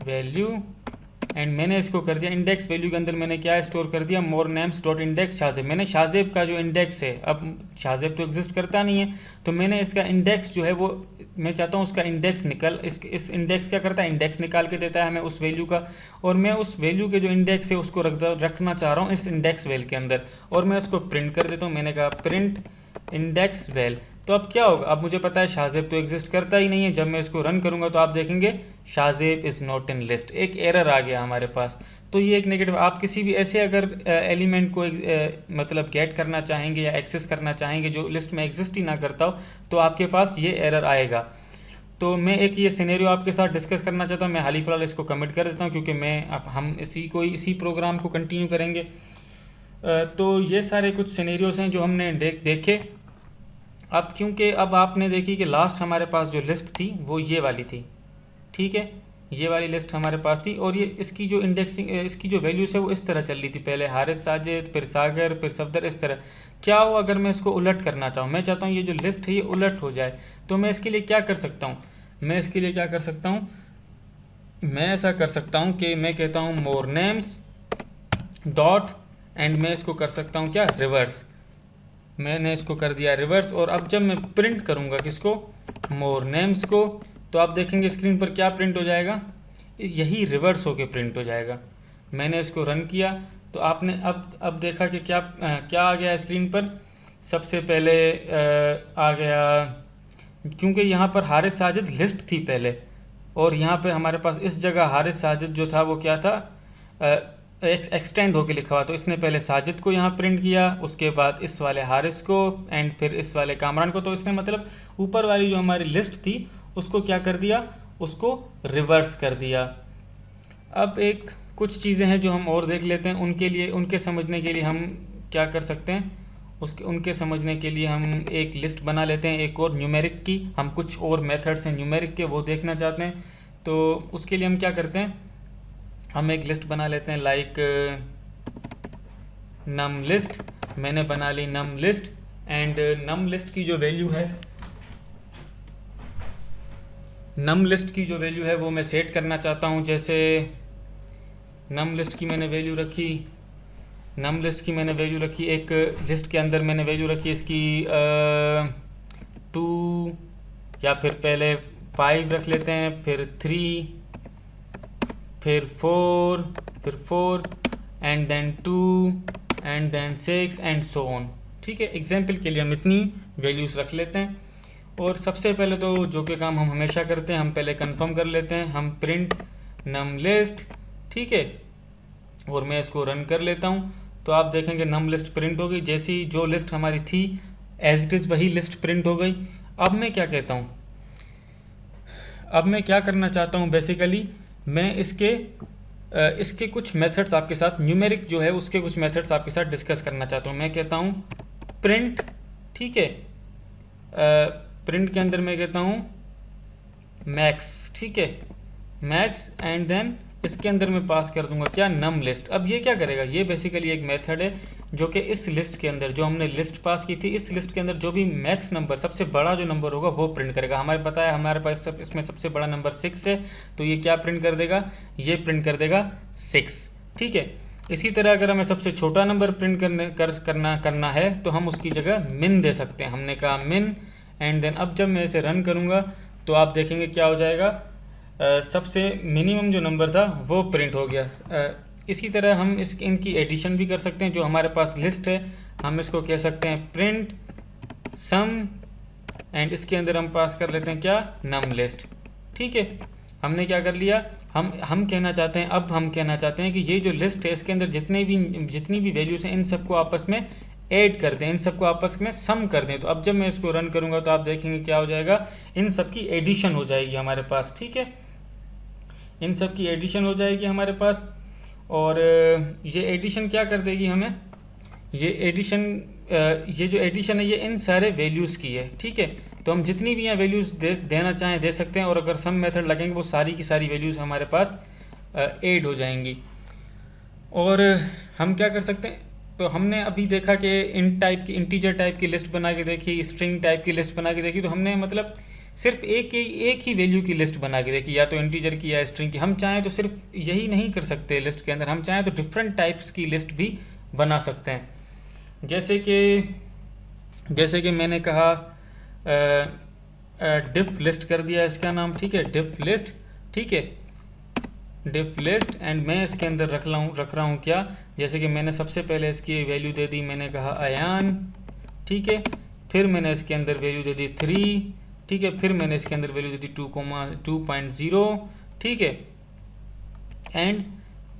वैल्यू एंड मैंने इसको कर दिया इंडेक्स वैल्यू के अंदर मैंने क्या स्टोर कर दिया, मोर नेम्स डॉट इंडेक्स शाहजेब। मैंने शाहजेब का जो इंडेक्स है, अब शाहजेब तो एग्जिस्ट करता नहीं है, तो मैंने इसका इंडेक्स जो है वो मैं चाहता हूँ उसका इंडेक्स इस इंडेक्स क्या करता है, इंडेक्स निकाल के देता है हमें उस वैल्यू का, और मैं उस वैल्यू के जो इंडेक्स है उसको रखना चाह रहा हूँ इस इंडेक्स वैल के अंदर, और मैं इसको प्रिंट कर देता हूँ। मैंने कहा प्रिंट इंडेक्स वैल, तो अब क्या होगा, अब मुझे पता है शाहजेब तो एग्जिस्ट करता ही नहीं है। जब मैं इसको रन करूंगा तो आप देखेंगे Shahzeb is not in list, एक एरर आ गया हमारे पास। तो ये एक नेगेटिव, आप किसी भी ऐसे अगर एलिमेंट को मतलब गेट करना चाहेंगे या एक्सेस करना चाहेंगे जो लिस्ट में एग्जिस्ट ही ना करता हो, तो आपके पास ये एरर आएगा। तो मैं एक ये सिनेरियो आपके साथ डिस्कस करना चाहता हूँ, मैं हाल ही फिलहाल इसको कमिट कर देता हूँ, क्योंकि हम इसी प्रोग्राम को कंटिन्यू करेंगे। तो ये सारे कुछ सिनेरियोज हैं जो हमने देखे। अब क्योंकि अब आपने देखी कि लास्ट हमारे पास जो लिस्ट थी वो ये वाली थी, ठीक है, ये वाली लिस्ट हमारे पास थी, और ये इसकी जो इंडेक्सिंग, इसकी जो वैल्यूज़ है वो इस तरह चल रही थी, पहले हारिस साजिद, फिर सागर, फिर सफदर, इस तरह। क्या हो अगर मैं इसको उलट करना चाहूँ, मैं चाहता हूँ ये जो लिस्ट है ये उलट हो जाए, तो मैं इसके लिए क्या कर सकता हूँ, मैं ऐसा कर सकता हूँ कि मैं कहता हूँ मोर नेम्स डॉट एंड मैं इसको कर सकता हूँ क्या, रिवर्स। मैंने इसको कर दिया रिवर्स, और अब जब मैं प्रिंट करूँगा किसको, मोर नेम्स को, तो आप देखेंगे स्क्रीन पर क्या प्रिंट हो जाएगा, यही रिवर्स होके प्रिंट हो जाएगा। मैंने इसको रन किया तो आपने अब देखा कि क्या आ गया स्क्रीन पर। सबसे पहले आ गया, क्योंकि यहाँ पर हारिस साजिद लिस्ट थी पहले, और यहाँ पे हमारे पास इस जगह हारिस साजिद जो था वो क्या था, एक्सटेंड होके लिखा हुआ, तो इसने पहले साजिद को यहाँ प्रिंट किया, उसके बाद इस वाले हारिस को, एंड फिर इस वाले कामरान को। तो इसने मतलब ऊपर वाली जो हमारी लिस्ट थी उसको क्या कर दिया, उसको रिवर्स कर दिया। अब एक कुछ चीज़ें हैं जो हम और देख लेते हैं, उनके समझने के लिए हम क्या कर सकते हैं, उनके समझने के लिए हम एक लिस्ट बना लेते हैं, एक और न्यूमेरिक की। हम कुछ और मेथड्स हैं न्यूमेरिक के, वो देखना चाहते हैं, तो उसके लिए हम क्या करते हैं, हम एक लिस्ट बना लेते हैं, लाइक नम लिस्ट। मैंने बना ली नम लिस्ट, एंड नम लिस्ट की जो वैल्यू है वो मैं सेट करना चाहता हूँ। जैसे नम लिस्ट की मैंने वैल्यू रखी, एक लिस्ट के अंदर मैंने वैल्यू रखी इसकी 2 या फिर पहले 5 रख लेते हैं, फिर 3, फिर 4, फिर 4 and then 2 and then 6 and so on. ठीक है, एग्जाम्पल के लिए हम इतनी वैल्यूज़ रख लेते हैं। और सबसे पहले तो जो कि काम हम हमेशा करते हैं, हम पहले कंफर्म कर लेते हैं, हम प्रिंट नम लिस्ट। ठीक है, और मैं इसको रन कर लेता हूँ तो आप देखेंगे नम लिस्ट प्रिंट हो गई। जैसी जो लिस्ट हमारी थी एज इट इज़ वही लिस्ट प्रिंट हो गई। अब मैं क्या कहता हूँ, अब मैं क्या करना चाहता हूँ, बेसिकली मैं इसके कुछ मेथड्स आपके साथ, न्यूमेरिक जो है उसके कुछ मेथड्स आपके साथ डिस्कस करना चाहता हूँ। मैं कहता हूँ प्रिंट, ठीक है, प्रिंट के अंदर मैं कहता हूँ मैक्स, ठीक है, मैक्स एंड देन इसके अंदर मैं पास कर दूंगा क्या, नम लिस्ट। अब ये क्या करेगा, ये बेसिकली एक मेथड है जो कि इस लिस्ट के अंदर, जो हमने लिस्ट पास की थी, इस लिस्ट के अंदर जो भी मैक्स नंबर, सबसे बड़ा जो नंबर होगा वो प्रिंट करेगा। हमारे पता है हमारे पास इसमें सबसे बड़ा नंबर 6 है, तो ये क्या प्रिंट कर देगा, ये प्रिंट कर देगा 6। ठीक है, इसी तरह अगर हमें सबसे छोटा नंबर प्रिंट करना है तो हम उसकी जगह मिन दे सकते हैं। हमने कहा मिन एंड देन अब जब मैं इसे रन करूँगा तो आप देखेंगे क्या हो जाएगा, सबसे मिनिमम जो नंबर था वो प्रिंट हो गया। इसी तरह हम इनकी एडिशन भी कर सकते हैं। जो हमारे पास लिस्ट है हम इसको कह सकते हैं प्रिंट सम एंड इसके अंदर हम पास कर लेते हैं क्या, नम लिस्ट। ठीक है, हमने क्या कर लिया, हम कहना चाहते हैं, अब हम कहना चाहते हैं कि ये जो लिस्ट है इसके अंदर जितनी भी वैल्यूज़ हैं इन सबको आपस में ऐड कर दें, इन सबको आपस में सम कर दें। तो अब जब मैं इसको रन करूंगा तो आप देखेंगे क्या हो जाएगा, इन सब की एडिशन हो जाएगी हमारे पास। ठीक है, इन सब की एडिशन हो जाएगी हमारे पास। और ये एडिशन क्या कर देगी हमें, ये जो एडिशन है ये इन सारे वैल्यूज़ की है। ठीक है, तो हम जितनी भी यहाँ वैल्यूज़ देना चाहें दे सकते हैं, और अगर सम मेथड लगेंगे वो सारी की सारी वैल्यूज़ हमारे पास ऐड हो जाएंगी। और हम क्या कर सकते हैं, तो हमने अभी देखा कि इंटीजर टाइप की लिस्ट बना के देखी, स्ट्रिंग टाइप की लिस्ट बना के देखी, तो हमने मतलब सिर्फ एक ही वैल्यू की लिस्ट बना के देखी, या तो इंटीजर की या स्ट्रिंग की। हम चाहें तो सिर्फ यही नहीं कर सकते लिस्ट के अंदर, हम चाहें तो डिफरेंट टाइप्स की लिस्ट भी बना सकते हैं। जैसे कि मैंने कहा डिफ लिस्ट कर दिया इसका नाम। ठीक है, डिफ लिस्ट। ठीक है, डिफ लिस्ट एंड मैं इसके अंदर रख रहा हूँ क्या, जैसे कि मैंने सबसे पहले इसकी वैल्यू दे दी, मैंने कहा अयान। ठीक है, फिर मैंने इसके अंदर वैल्यू दे दी 3। ठीक है, फिर मैंने इसके अंदर वैल्यू दे दी 2,2.0। ठीक है, एंड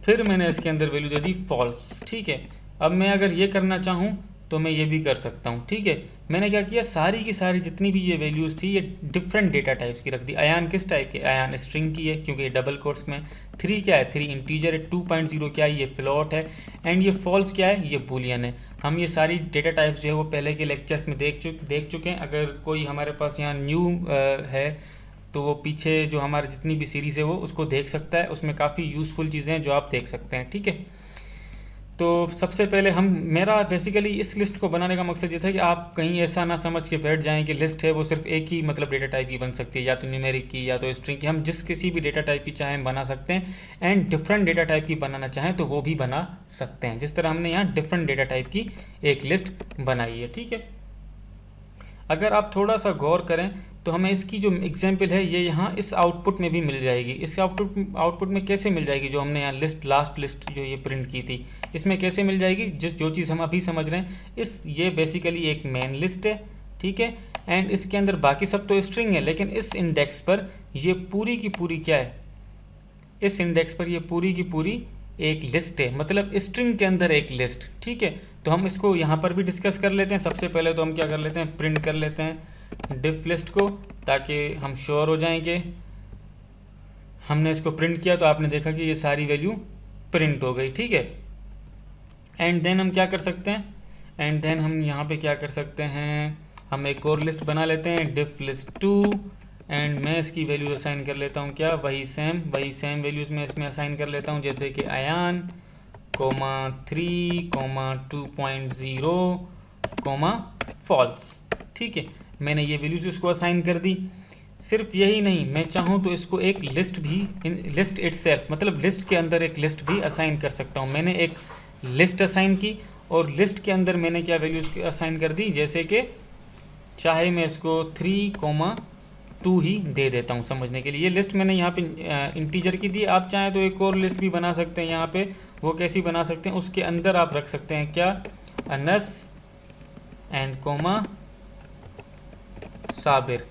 फिर मैंने इसके अंदर वैल्यू दे दी फॉल्स। ठीक है, अब मैं अगर ये करना चाहूँ तो मैं ये भी कर सकता हूँ। ठीक है, मैंने क्या किया, सारी की सारी जितनी भी ये वैल्यूज़ थी ये डिफरेंट डेटा टाइप्स की रख दी। अयान किस टाइप के, अयान स्ट्रिंग की है क्योंकि ये डबल कोट्स में। 3 क्या है, 3 इंटीजर है। 2.0 क्या है, ये फ्लोट है। एंड ये फॉल्स क्या है, ये बूलियन है। हम ये सारी डेटा टाइप्स जो है वो पहले के लेक्चर्स में देख चुके हैं। अगर कोई हमारे पास यहाँ न्यू है तो वो पीछे जो हमारी जितनी भी सीरीज़ है वो उसको देख सकता है, उसमें काफ़ी यूज़फुल चीज़ें हैं जो आप देख सकते हैं। ठीक है, तो सबसे पहले मेरा बेसिकली इस लिस्ट को बनाने का मकसद ये था कि आप कहीं ऐसा ना समझ के बैठ जाएं कि लिस्ट है वो सिर्फ एक ही मतलब डेटा टाइप की बन सकती है, या तो न्यूमेरिक की या तो स्ट्रिंग की। हम जिस किसी भी डेटा टाइप की चाहें बना सकते हैं, एंड डिफरेंट डेटा टाइप की बनाना चाहें तो वो भी बना सकते हैं, जिस तरह हमने यहाँ डिफरेंट डेटा टाइप की एक लिस्ट बनाई है। ठीक है, अगर आप थोड़ा सा गौर करें तो हमें इसकी जो एग्जाम्पल है ये यहाँ इस आउटपुट में भी मिल जाएगी। इस आउटपुट में कैसे मिल जाएगी, जो हमने यहाँ लास्ट लिस्ट जो ये प्रिंट की थी इसमें कैसे मिल जाएगी, जो चीज़ हम अभी समझ रहे हैं। ये बेसिकली एक मेन लिस्ट है। ठीक है, एंड इसके अंदर बाकी सब तो स्ट्रिंग है, लेकिन इस इंडेक्स पर ये पूरी की पूरी क्या है, इस इंडेक्स पर ये पूरी की पूरी एक लिस्ट है, मतलब स्ट्रिंग के अंदर एक लिस्ट। ठीक है, तो हम इसको यहाँ पर भी डिस्कस कर लेते हैं। सबसे पहले तो हम क्या कर लेते हैं, प्रिंट कर लेते हैं डिफ लिस्ट को, ताकि हम श्योर हो जाएंगे। हमने इसको प्रिंट किया तो आपने देखा कि ये सारी वैल्यू प्रिंट हो गई। ठीक है, एंड देन हम क्या कर सकते हैं, एंड देन हम यहाँ पे क्या कर सकते हैं, हम एक और लिस्ट बना लेते हैं डिफ लिस्ट 2, एंड मैं इसकी वैल्यूज असाइन कर लेता हूँ क्या, वही सेम वैल्यूज़ मैं इसमें असाइन कर लेता हूँ, जैसे कि अयान 3, 2.0, फॉल्स। ठीक है, मैंने ये वैल्यूज इसको असाइन कर दी। सिर्फ यही नहीं, मैं चाहूँ तो इसको एक लिस्ट इटसेल्फ, मतलब लिस्ट के अंदर एक लिस्ट भी असाइन कर सकता हूँ। मैंने एक लिस्ट असाइन की और लिस्ट के अंदर मैंने क्या वैल्यूज असाइन कर दी, जैसे कि चाहे मैं इसको 3, 2 ही दे देता हूँ समझने के लिए। ये लिस्ट मैंने यहाँ पे इंटीजर की दी। आप चाहें तो एक और लिस्ट भी बना सकते हैं यहाँ पे। वो कैसी बना सकते हैं, उसके अंदर आप रख सकते हैं क्या, अनस एंड कोमा साबिर।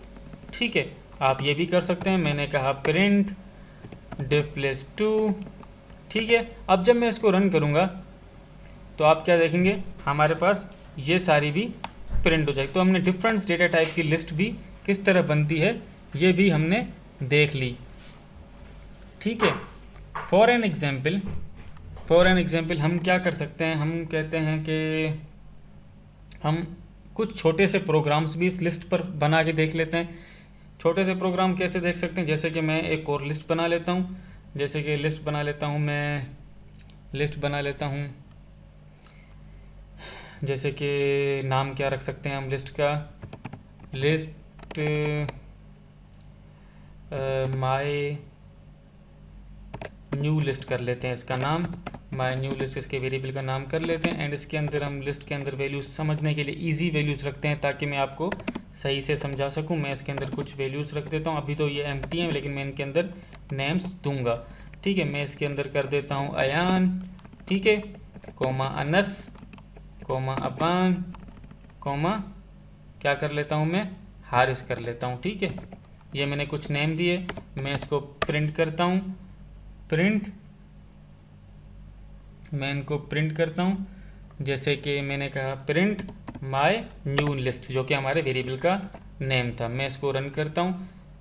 ठीक है, आप ये भी कर सकते हैं। मैंने कहा प्रिंट डिफ लिस्ट 2। ठीक है, अब जब मैं इसको रन करूँगा तो आप क्या देखेंगे, हमारे पास ये सारी भी प्रिंट हो जाएगी। तो हमने डिफरेंस डेटा टाइप की लिस्ट भी किस तरह बनती है ये भी हमने देख ली। ठीक है, फॉर एन एग्जाम्पल हम क्या कर सकते हैं, हम कहते हैं कि हम कुछ छोटे से प्रोग्राम्स भी इस लिस्ट पर बना के देख लेते हैं। छोटे से प्रोग्राम कैसे देख सकते हैं, जैसे कि मैं एक और लिस्ट बना लेता हूँ। जैसे कि लिस्ट बना लेता हूँ जैसे कि नाम क्या रख सकते हैं हम लिस्ट का, लिस्ट माय न्यू लिस्ट कर लेते हैं इसका नाम, माय न्यू लिस्ट इसके वेरिएबल का नाम कर लेते हैं। एंड इसके अंदर हम लिस्ट के अंदर वैल्यूज़ समझने के लिए इजी वैल्यूज़ रखते हैं ताकि मैं आपको सही से समझा सकूं। मैं इसके अंदर कुछ वैल्यूज़ रख देता हूं। अभी तो ये एम्प्टी है लेकिन मैं इनके अंदर नेम्स दूंगा। ठीक है, मैं इसके अंदर कर देता हूं अयान, ठीक है, कोमा अनस, कोमा अबान, कोमा क्या कर लेता हूं मैं, हारिस कर लेता हूं। ठीक है, ये मैंने कुछ नेम दिए। मैं इसको प्रिंट करता हूं, मैं इनको प्रिंट करता हूं। जैसे कि मैंने कहा प्रिंट माय न्यू लिस्ट, जो कि हमारे वेरिएबल का नेम था। मैं इसको रन करता हूं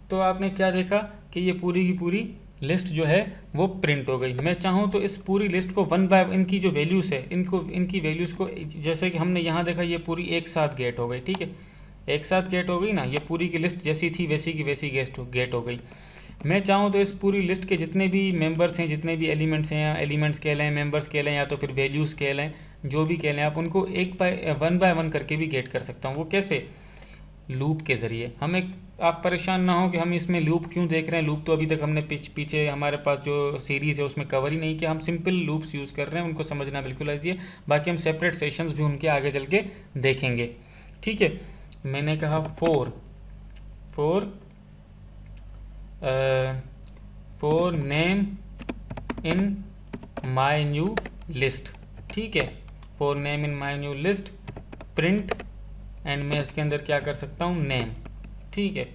तो आपने क्या देखा कि ये पूरी की पूरी लिस्ट जो है वो प्रिंट हो गई। मैं चाहूँ तो इस पूरी लिस्ट को वन बाय इनकी जो वैल्यूज़ है इनकी वैल्यूज़ को, जैसे कि हमने यहाँ देखा ये पूरी एक साथ गेट हो गई। ठीक है, एक साथ गेट हो गई ना, ये पूरी की लिस्ट जैसी थी वैसी की वैसी गेट हो गई। मैं चाहूँ तो इस पूरी लिस्ट के जितने भी मेंबर्स हैं, जितने भी एलिमेंट्स हैं, या एलिमेंट्स कहलाएं, मेंबर्स कहलाएं, या तो फिर वैल्यूज़ कहलाएं, जो भी कहलाएं, आप उनको वन बाय वन करके भी गेट कर सकता हूँ। वो कैसे, लूप के ज़रिए। आप परेशान ना हो कि हम इसमें लूप क्यों देख रहे हैं। लूप तो अभी तक हमने पीछे हमारे पास जो सीरीज़ है उसमें कवर ही नहीं किया। हम सिंपल लूप्स यूज़ कर रहे हैं, उनको समझना बिल्कुल ईजी है। बाकी हम सेपरेट सेशंस भी उनके आगे चल के देखेंगे। ठीक है, मैंने कहा four name in my new list. ठीक है, four name in my new list print, and मैं इसके अंदर क्या कर सकता हूँ, नेम। ठीक है,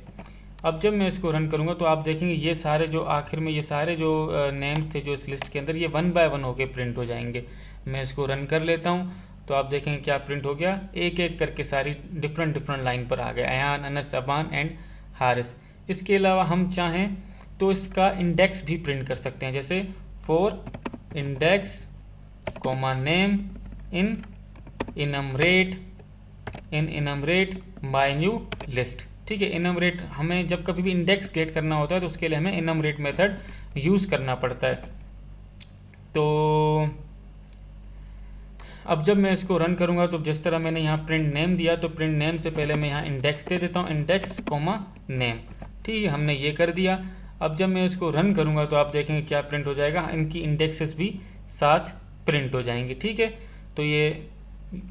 अब जब मैं इसको रन करूँगा तो आप देखेंगे ये सारे जो आखिर में ये सारे जो नेम्स थे जो इस लिस्ट के अंदर, ये वन बाय वन होके प्रिंट हो जाएंगे। मैं इसको रन कर लेता हूँ तो आप देखेंगे क्या प्रिंट हो गया, एक एक करके सारी डिफरेंट लाइन पर आ गए, अयान, अनस, अबान एंड हारिस। इसके अलावा हम चाहें तो इसका इंडेक्स भी प्रिंट कर सकते हैं, जैसे for index comma name in enumerate my new list. ठीक है, इनमरेट, हमें जब कभी भी इंडेक्स गेट करना होता है तो उसके लिए हमें इनमरेट मेथड यूज़ करना पड़ता है। तो अब जब मैं इसको रन करूँगा तो जिस तरह मैंने यहाँ प्रिंट नेम दिया, तो प्रिंट नेम से पहले मैं यहाँ इंडेक्स दे देता हूँ, इंडेक्स कोमा नेम। ठीक है, हमने ये कर दिया। अब जब मैं इसको रन करूँगा तो आप देखेंगे क्या प्रिंट हो जाएगा, इनकी इंडेक्सेस भी साथ प्रिंट हो जाएंगे। ठीक है, तो ये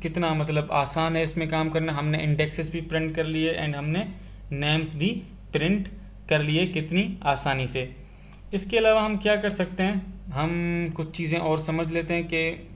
कितना मतलब आसान है इसमें काम करना। हमने इंडेक्सेस भी प्रिंट कर लिए एंड हमने नेम्स भी प्रिंट कर लिए कितनी आसानी से। इसके अलावा हम क्या कर सकते हैं, हम कुछ चीज़ें और समझ लेते हैं कि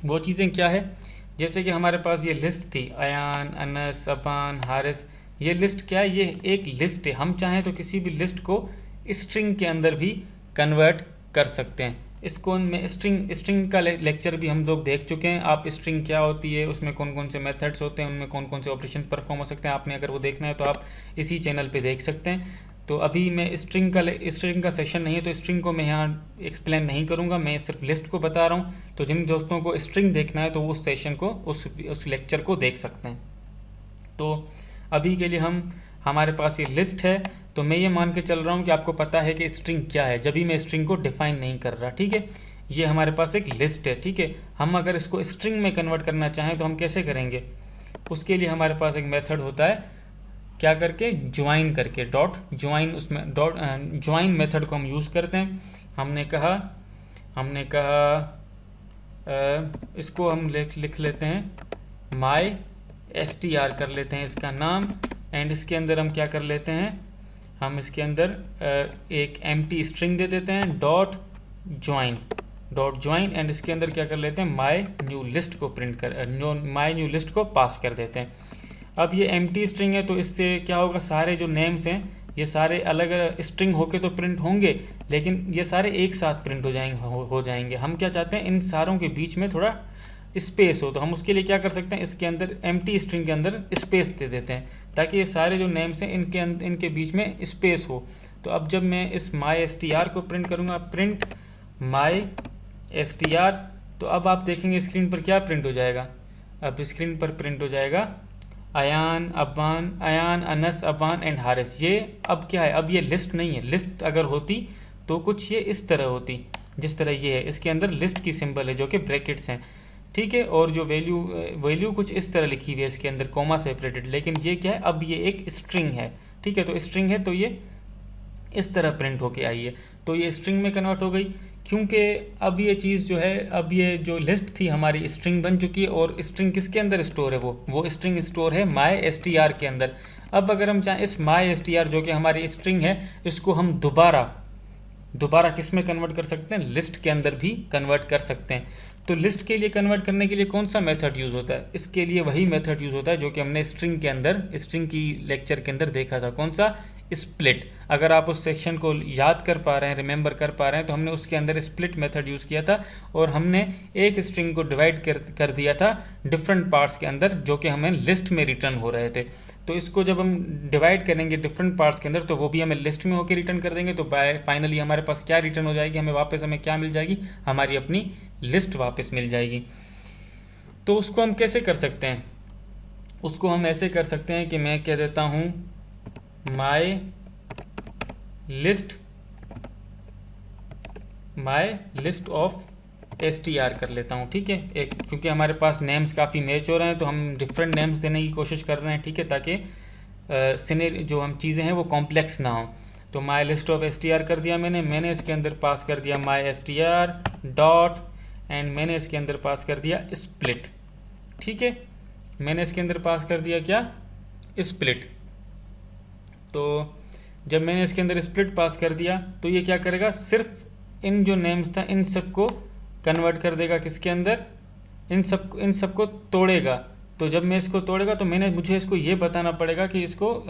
वो चीज़ें क्या है। जैसे कि हमारे पास ये लिस्ट थी, अयान, अनस, अबान, हारिस। ये लिस्ट क्या है, ये एक लिस्ट है। हम चाहें तो किसी भी लिस्ट को स्ट्रिंग के अंदर भी कन्वर्ट कर सकते हैं। इसको में स्ट्रिंग का लेक्चर भी हम लोग देख चुके हैं। आप स्ट्रिंग क्या होती है, उसमें कौन कौन से मेथड्स होते हैं, उनमें कौन कौन से ऑपरेशंस परफॉर्म हो सकते हैं, आपने अगर वो देखना है तो आप इसी चैनल पे देख सकते हैं। तो अभी मैं स्ट्रिंग का सेशन नहीं है तो स्ट्रिंग को मैं यहाँ एक्सप्लेन नहीं करूँगा, मैं सिर्फ लिस्ट को बता रहा हूँ। तो जिन दोस्तों को स्ट्रिंग देखना है तो वो उस सेशन को उस लेक्चर को देख सकते हैं। तो अभी के लिए हमारे पास ये लिस्ट है, तो मैं ये मान के चल रहा हूँ कि आपको पता है कि स्ट्रिंग क्या है, जब भी मैं स्ट्रिंग को डिफाइन नहीं कर रहा। ठीक है, ये हमारे पास एक लिस्ट है। ठीक है, हम अगर इसको स्ट्रिंग में कन्वर्ट करना चाहें तो हम कैसे करेंगे, उसके लिए हमारे पास एक मेथड होता है, क्या करके, ज्वाइन करके, ज्वाइन, उसमें ज्वाइन मेथड को हम यूज़ करते हैं। हमने कहा इसको हम लिख लेते हैं, माई str कर लेते हैं इसका नाम, एंड इसके अंदर हम क्या कर लेते हैं, हम इसके अंदर एक एम्प्टी स्ट्रिंग दे देते हैं डॉट ज्वाइन एंड इसके अंदर क्या कर लेते हैं माई न्यू लिस्ट को प्रिंट कर माई न्यू लिस्ट को पास कर देते हैं। अब ये एम्प्टी स्ट्रिंग है तो इससे क्या होगा, सारे जो नेम्स हैं ये सारे अलग अलग स्ट्रिंग होके तो प्रिंट होंगे, लेकिन ये सारे एक साथ प्रिंट हो जाएंगे। हम क्या चाहते हैं, इन सारों के बीच में थोड़ा स्पेस हो, तो हम उसके लिए क्या कर सकते हैं, इसके अंदर एम्प्टी स्ट्रिंग के अंदर स्पेस दे देते हैं ताकि ये सारे जो नेम्स हैं इनके बीच में स्पेस हो। तो अब जब मैं इस माई str को प्रिंट करूँगा, प्रिंट माई str, तो अब आप देखेंगे स्क्रीन पर क्या प्रिंट हो जाएगा। अब स्क्रीन पर प्रिंट हो जाएगा अयान, अनस, अबान एंड हारिस। ये अब क्या है, अब ये लिस्ट नहीं है। लिस्ट अगर होती तो कुछ ये इस तरह होती, जिस तरह ये है। इसके अंदर लिस्ट की सिंबल है जो कि ब्रैकेट्स हैं, ठीक है, और जो वैल्यू कुछ इस तरह लिखी हुई है इसके अंदर कॉमा सेपरेटेड। लेकिन ये क्या है, अब ये एक स्ट्रिंग है, ठीक है। तो स्ट्रिंग है तो ये इस तरह प्रिंट होके आई है, तो ये स्ट्रिंग में कन्वर्ट हो गई, क्योंकि अब ये चीज़ जो है, अब ये जो लिस्ट थी हमारी स्ट्रिंग बन चुकी है। और स्ट्रिंग किसके अंदर स्टोर है, वो स्ट्रिंग स्टोर है माई str के अंदर। अब अगर हम चाहें इस माई str जो कि हमारी स्ट्रिंग है, इसको हम दोबारा किस में कन्वर्ट कर सकते हैं, लिस्ट के अंदर भी कन्वर्ट कर सकते हैं। तो लिस्ट के लिए कन्वर्ट करने के लिए कौन सा मेथड यूज़ होता है, इसके लिए वही मेथड यूज़ होता है जो कि हमने स्ट्रिंग के अंदर, स्ट्रिंग की लेक्चर के अंदर देखा था। कौन सा, स्प्लिट। अगर आप उस सेक्शन को याद कर पा रहे हैं, रिमेंबर कर पा रहे हैं, तो हमने उसके अंदर स्प्लिट मेथड यूज़ किया था और हमने एक स्ट्रिंग को डिवाइड कर दिया था डिफरेंट पार्ट्स के अंदर जो कि हमें लिस्ट में रिटर्न हो रहे थे। तो इसको जब हम डिवाइड करेंगे डिफरेंट पार्ट्स के अंदर, तो वो भी हमें लिस्ट में होकर रिटर्न कर देंगे। तो फाइनली हमारे पास क्या रिटर्न हो जाएगी, हमें क्या मिल जाएगी, हमारी अपनी लिस्ट वापस मिल जाएगी। तो उसको हम कैसे कर सकते हैं, उसको हम ऐसे कर सकते हैं कि मैं कह देता हूँ माई लिस्ट ऑफ str कर लेता हूँ, ठीक है। एक क्योंकि हमारे पास नेम्स काफ़ी मैच हो रहे हैं तो हम डिफरेंट नेम्स देने की कोशिश कर रहे हैं, ठीक है, ताकि जो हम चीज़ें हैं वो कॉम्प्लेक्स ना हो। तो माई लिस्ट ऑफ str कर दिया मैंने इसके अंदर पास कर दिया माई str डॉट एंड मैंने इसके अंदर पास कर दिया स्प्लिट, ठीक है। मैंने इसके अंदर पास कर दिया क्या, स्प्लिट। तो जब मैंने इसके अंदर स्प्लिट पास कर दिया तो ये क्या करेगा, सिर्फ इन जो नेम्स था इन सब को कन्वर्ट कर देगा किसके अंदर, इन सब को तोड़ेगा। तो जब मैं इसको तोड़ेगा तो मुझे इसको ये बताना पड़ेगा कि इसको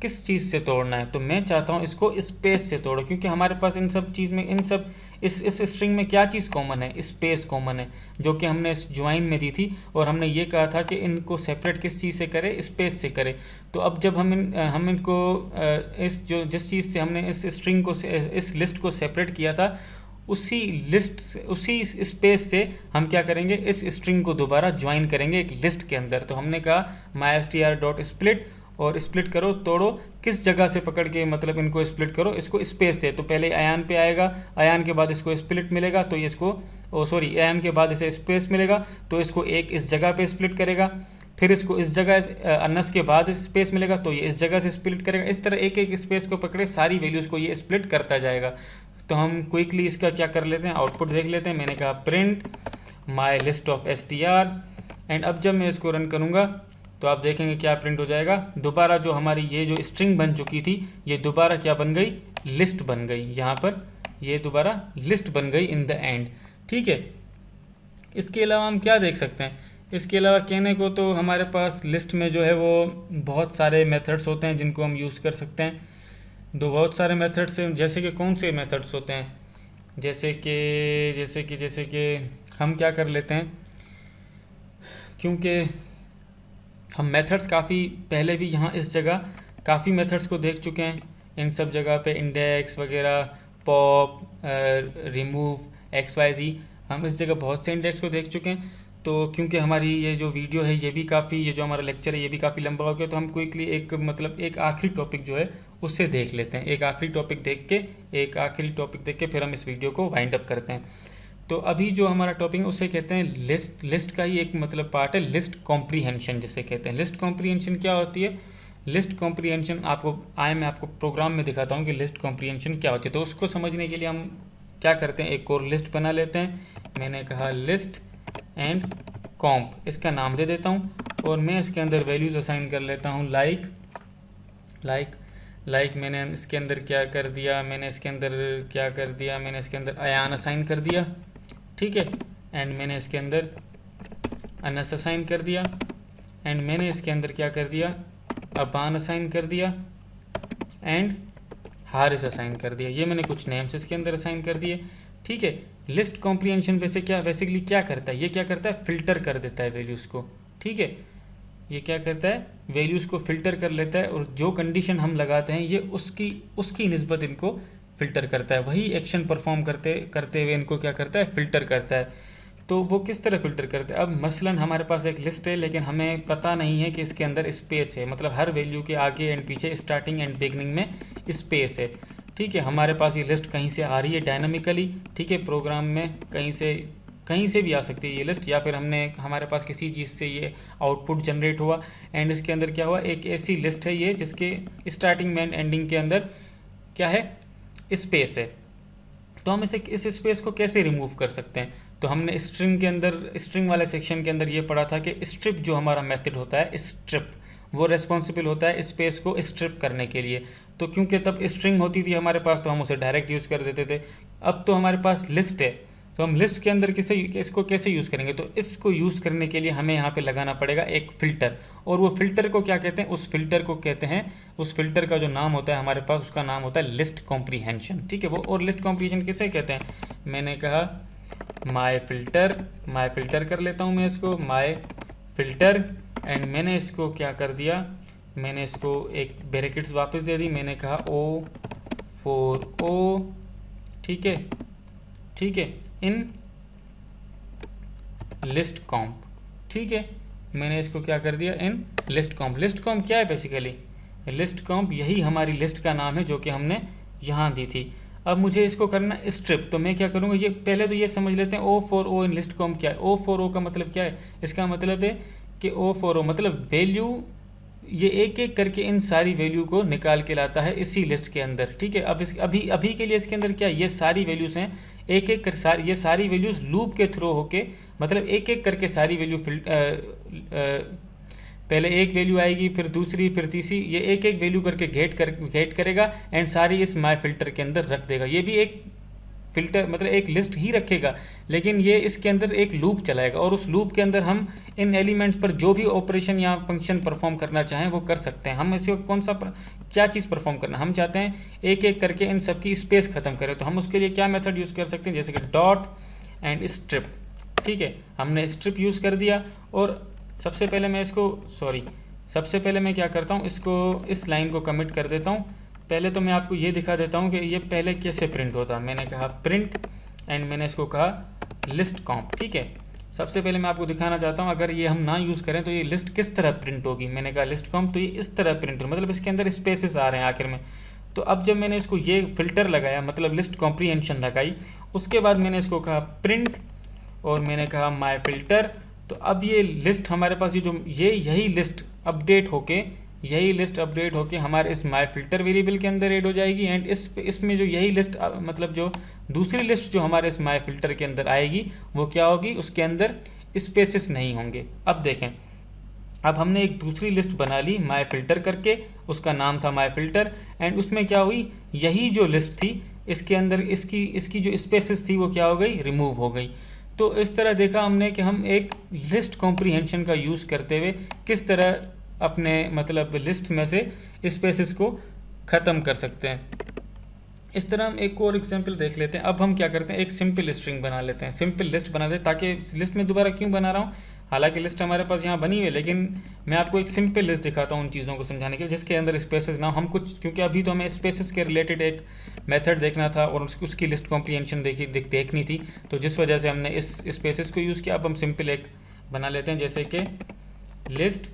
किस चीज़ से तोड़ना है। तो मैं चाहता हूँ इसको स्पेस से तोड़ो, क्योंकि हमारे पास इन सब चीज़ में इस स्ट्रिंग में क्या चीज़ कॉमन है, स्पेस कॉमन है, जो कि हमने इस ज्वाइन में दी थी और हमने ये कहा था कि इनको सेपरेट किस चीज़ से करे, स्पेस से करे। तो अब जब हम इनको जिस चीज़ से हमने इस स्ट्रिंग को, इस लिस्ट को सेपरेट किया था, उसी स्पेस से हम क्या करेंगे, इस स्ट्रिंग को दोबारा ज्वाइन करेंगे एक लिस्ट के अंदर। तो हमने कहा माई str डॉट स्प्लिट, और स्प्लिट करो, तोड़ो, किस जगह से पकड़ के, मतलब इनको स्प्लिट करो, इसको स्पेस से। तो पहले अयान पे आएगा, अयान के बाद इसको स्प्लिट मिलेगा तो ये इसको अयान के बाद इसे स्पेस मिलेगा तो इसको एक इस जगह पे स्प्लिट करेगा, फिर इसको इस जगह अनस के बाद स्पेस मिलेगा तो ये इस जगह से स्प्लिट करेगा। इस तरह एक एक स्पेस को पकड़े सारी वैल्यूज़ को ये स्प्लिट करता जाएगा। तो हम क्विकली इसका क्या कर लेते हैं, आउटपुट देख लेते हैं। मैंने कहा print my list of str and अब जब मैं इसको रन करूँगा तो आप देखेंगे क्या प्रिंट हो जाएगा, दोबारा जो हमारी ये जो स्ट्रिंग बन चुकी थी ये दोबारा क्या बन गई, लिस्ट बन गई। यहाँ पर ये दोबारा लिस्ट बन गई इन द एंड, ठीक है। इसके अलावा हम क्या देख सकते हैं, इसके अलावा कहने को तो हमारे पास लिस्ट में जो है वो बहुत सारे मेथड्स होते हैं जिनको हम यूज़ कर सकते हैं। बहुत सारे मेथड्स हैं, जैसे कि कौन से मेथड्स होते हैं, जैसे कि हम क्या कर लेते हैं, क्योंकि हम मेथड्स काफ़ी पहले भी यहाँ इस जगह काफ़ी मेथड्स को देख चुके हैं। इन सब जगह पे इंडेक्स वगैरह, पॉप, रिमूव, XYZ, हम इस जगह बहुत से इंडेक्स को देख चुके हैं। तो क्योंकि हमारी ये जो वीडियो है ये जो हमारा लेक्चर है ये भी काफ़ी लंबा हो गया, तो हम क्विकली एक आखिरी टॉपिक जो है उससे देख लेते हैं। एक आखिरी टॉपिक देख के फिर हम इस वीडियो को वाइंड अप करते हैं। तो अभी जो हमारा टॉपिक है उसे कहते हैं लिस्ट का ही एक पार्ट है लिस्ट कॉम्प्रीहेंशन जिसे कहते हैं। लिस्ट कॉम्प्रीहेंशन क्या होती है, लिस्ट कॉम्प्रीहेंशन मैं आपको प्रोग्राम में दिखाता हूँ कि लिस्ट कॉम्प्रीहेंशन क्या होती है। तो उसको समझने के लिए हम क्या करते हैं, एक और लिस्ट बना लेते हैं। मैंने कहा लिस्ट एंड कॉम्प, इसका नाम दे देता हूँ और मैं इसके अंदर वैल्यूज़ असाइन कर लेता हूँ लाइक लाइक मैंने इसके अंदर क्या कर दिया, मैंने इसके अंदर अयान असाइन कर दिया, ठीक है। एंड मैंने इसके अंदर अनस असाइन कर दिया, एंड मैंने इसके अंदर क्या कर दिया, अबान असाइन कर दिया, एंड हारिस असाइन कर दिया। ये मैंने कुछ नेम्स इसके अंदर असाइन कर दिए, ठीक है। लिस्ट कॉम्प्रीहेंशन बेसिकली क्या करता है, ये क्या करता है, फिल्टर कर देता है वैल्यूज़ को, ठीक है। ये क्या करता है, वैल्यूज़ को फिल्टर कर लेता है, और जो कंडीशन हम लगाते हैं ये उसकी निस्बत इनको फिल्टर करता है। वही एक्शन परफॉर्म करते हुए इनको क्या करता है, फिल्टर करता है। तो वो किस तरह फिल्टर करते हैं, अब मसलन हमारे पास एक लिस्ट है, लेकिन हमें पता नहीं है कि इसके अंदर स्पेस है, मतलब हर वैल्यू के आगे एंड पीछे, स्टार्टिंग एंड बिगनिंग में स्पेस है, ठीक है। हमारे पास ये लिस्ट कहीं से आ रही है डायनामिकली, ठीक है, प्रोग्राम में कहीं से भी आ सकती है ये लिस्ट, या फिर हमारे पास किसी चीज़ से ये आउटपुट जनरेट हुआ, एंड इसके अंदर क्या हुआ, एक ऐसी लिस्ट है ये जिसके स्टार्टिंग में एंड एंडिंग के अंदर क्या है, स्पेस है। तो हम इस स्पेस को कैसे रिमूव कर सकते हैं, तो हमने स्ट्रिंग वाले सेक्शन के अंदर ये पढ़ा था कि स्ट्रिप जो हमारा मेथड होता है, स्ट्रिप वो रेस्पॉन्सिबल होता है स्पेस को स्ट्रिप करने के लिए। तो क्योंकि तब स्ट्रिंग होती थी हमारे पास, तो हम उसे डायरेक्ट यूज़ कर देते थे। अब तो हमारे पास लिस्ट है, तो हम लिस्ट के अंदर इसको कैसे यूज़ करेंगे, तो इसको यूज़ करने के लिए हमें यहाँ पे लगाना पड़ेगा एक फ़िल्टर। और वो फ़िल्टर को क्या कहते हैं, उस फिल्टर का जो नाम होता है हमारे पास, उसका नाम होता है लिस्ट कॉम्प्रीहेंशन, ठीक है। वो और लिस्ट कॉम्प्रीहेंशन किसे कहते हैं, मैंने कहा माई फिल्टर कर लेता हूँ मैं इसको, माई फिल्टर, एंड मैंने इसको क्या कर दिया, मैंने इसको एक ब्रैकेट्स वापस दे दी, मैंने कहा O, ठीक है, इन लिस्ट कॉम्प, ठीक है। मैंने इसको क्या कर दिया, इन लिस्ट कॉम्प क्या है बेसिकली, लिस्ट कॉम्प यही हमारी लिस्ट का नाम है जो कि हमने यहाँ दी थी। अब मुझे इसको करना स्ट्रिप, तो मैं क्या करूँगा, ये पहले तो ये समझ लेते हैं O इन लिस्ट कॉम्प क्या है। O का मतलब क्या है, इसका मतलब है कि O मतलब वैल्यू, ये एक एक करके इन सारी वैल्यू को निकाल के लाता है इसी लिस्ट के अंदर, ठीक है। अब अभी के लिए इसके अंदर क्या है, ये सारी वैल्यूज़ हैं, ये सारी वैल्यूज़ लूप के थ्रू होके, मतलब एक एक करके सारी वैल्यू पहले एक वैल्यू आएगी, फिर दूसरी, फिर तीसरी, ये एक एक वैल्यू करके गेट करेगा, एंड सारी इस माई फिल्टर के अंदर रख देगा। ये भी एक फिल्टर मतलब एक लिस्ट ही रखेगा, लेकिन ये इसके अंदर एक लूप चलाएगा, और उस लूप के अंदर हम इन एलिमेंट्स पर जो भी ऑपरेशन या फंक्शन परफॉर्म करना चाहें वो कर सकते हैं। हम इसे क्या चीज़ परफॉर्म करना, हम चाहते हैं एक एक करके इन सब की स्पेस ख़त्म करें, तो हम उसके लिए क्या मेथड यूज़ कर सकते हैं, जैसे कि डॉट एंड स्ट्रिप, ठीक है। हमने स्ट्रिप यूज़ कर दिया, और सबसे पहले मैं क्या करता हूँ, इस लाइन को कमिट कर देता हूँ। पहले तो मैं आपको ये दिखा देता हूँ कि ये पहले कैसे प्रिंट होता है। मैंने कहा प्रिंट, एंड मैंने इसको कहा लिस्ट कॉम्प, ठीक है। सबसे पहले मैं आपको दिखाना चाहता हूँ, अगर ये हम ना यूज़ करें तो ये लिस्ट किस तरह प्रिंट होगी। मैंने कहा लिस्ट कॉम्प, तो ये इस तरह प्रिंट हो, मतलब इसके अंदर स्पेसेस आ रहे हैं आखिर में। तो अब जब मैंने इसको ये फिल्टर लगाया, मतलब लिस्ट कॉम्प्रीहेंशन लगाई, उसके बाद मैंने इसको कहा प्रिंट, और मैंने कहा माई फिल्टर। तो अब ये लिस्ट हमारे पास यही लिस्ट अपडेट होके हमारे इस माई फिल्टर वेरिएबल के अंदर ऐड हो जाएगी, एंड इसमें जो यही लिस्ट मतलब जो दूसरी लिस्ट जो हमारे इस माई फिल्टर के अंदर आएगी वो क्या होगी, उसके अंदर स्पेसेस नहीं होंगे। अब देखें, अब हमने एक दूसरी लिस्ट बना ली माई फिल्टर करके, उसका नाम था माई फिल्टर, एंड उसमें क्या हुई, यही जो लिस्ट थी इसके अंदर इसकी जो स्पेसेस थी वो क्या हो गई, रिमूव हो गई। तो इस तरह देखा हमने कि हम एक लिस्ट कॉम्प्रीहेंशन का यूज़ करते हुए किस तरह अपने मतलब लिस्ट में से स्पेसेस को ख़त्म कर सकते हैं। इस तरह हम एक और एग्जांपल देख लेते हैं। अब हम क्या करते हैं, एक सिंपल स्ट्रिंग बना लेते हैं, सिंपल लिस्ट बना लेते हैं, ताकि लिस्ट में दोबारा क्यों बना रहा हूँ, हालांकि लिस्ट हमारे पास यहाँ बनी हुई है, लेकिन मैं आपको एक सिंपल लिस्ट दिखाता हूँ उन चीज़ों को समझाने के लिए जिसके अंदर स्पेसेस ना हम कुछ, क्योंकि अभी तो हमें स्पेसेस के रिलेटेड एक मेथड देखना था और उसकी लिस्ट कॉम्प्रीहेंशन देखनी थी, तो जिस वजह से हमने इस स्पेसेस को यूज़ किया। अब हम सिंपल एक बना लेते हैं, जैसे कि लिस्ट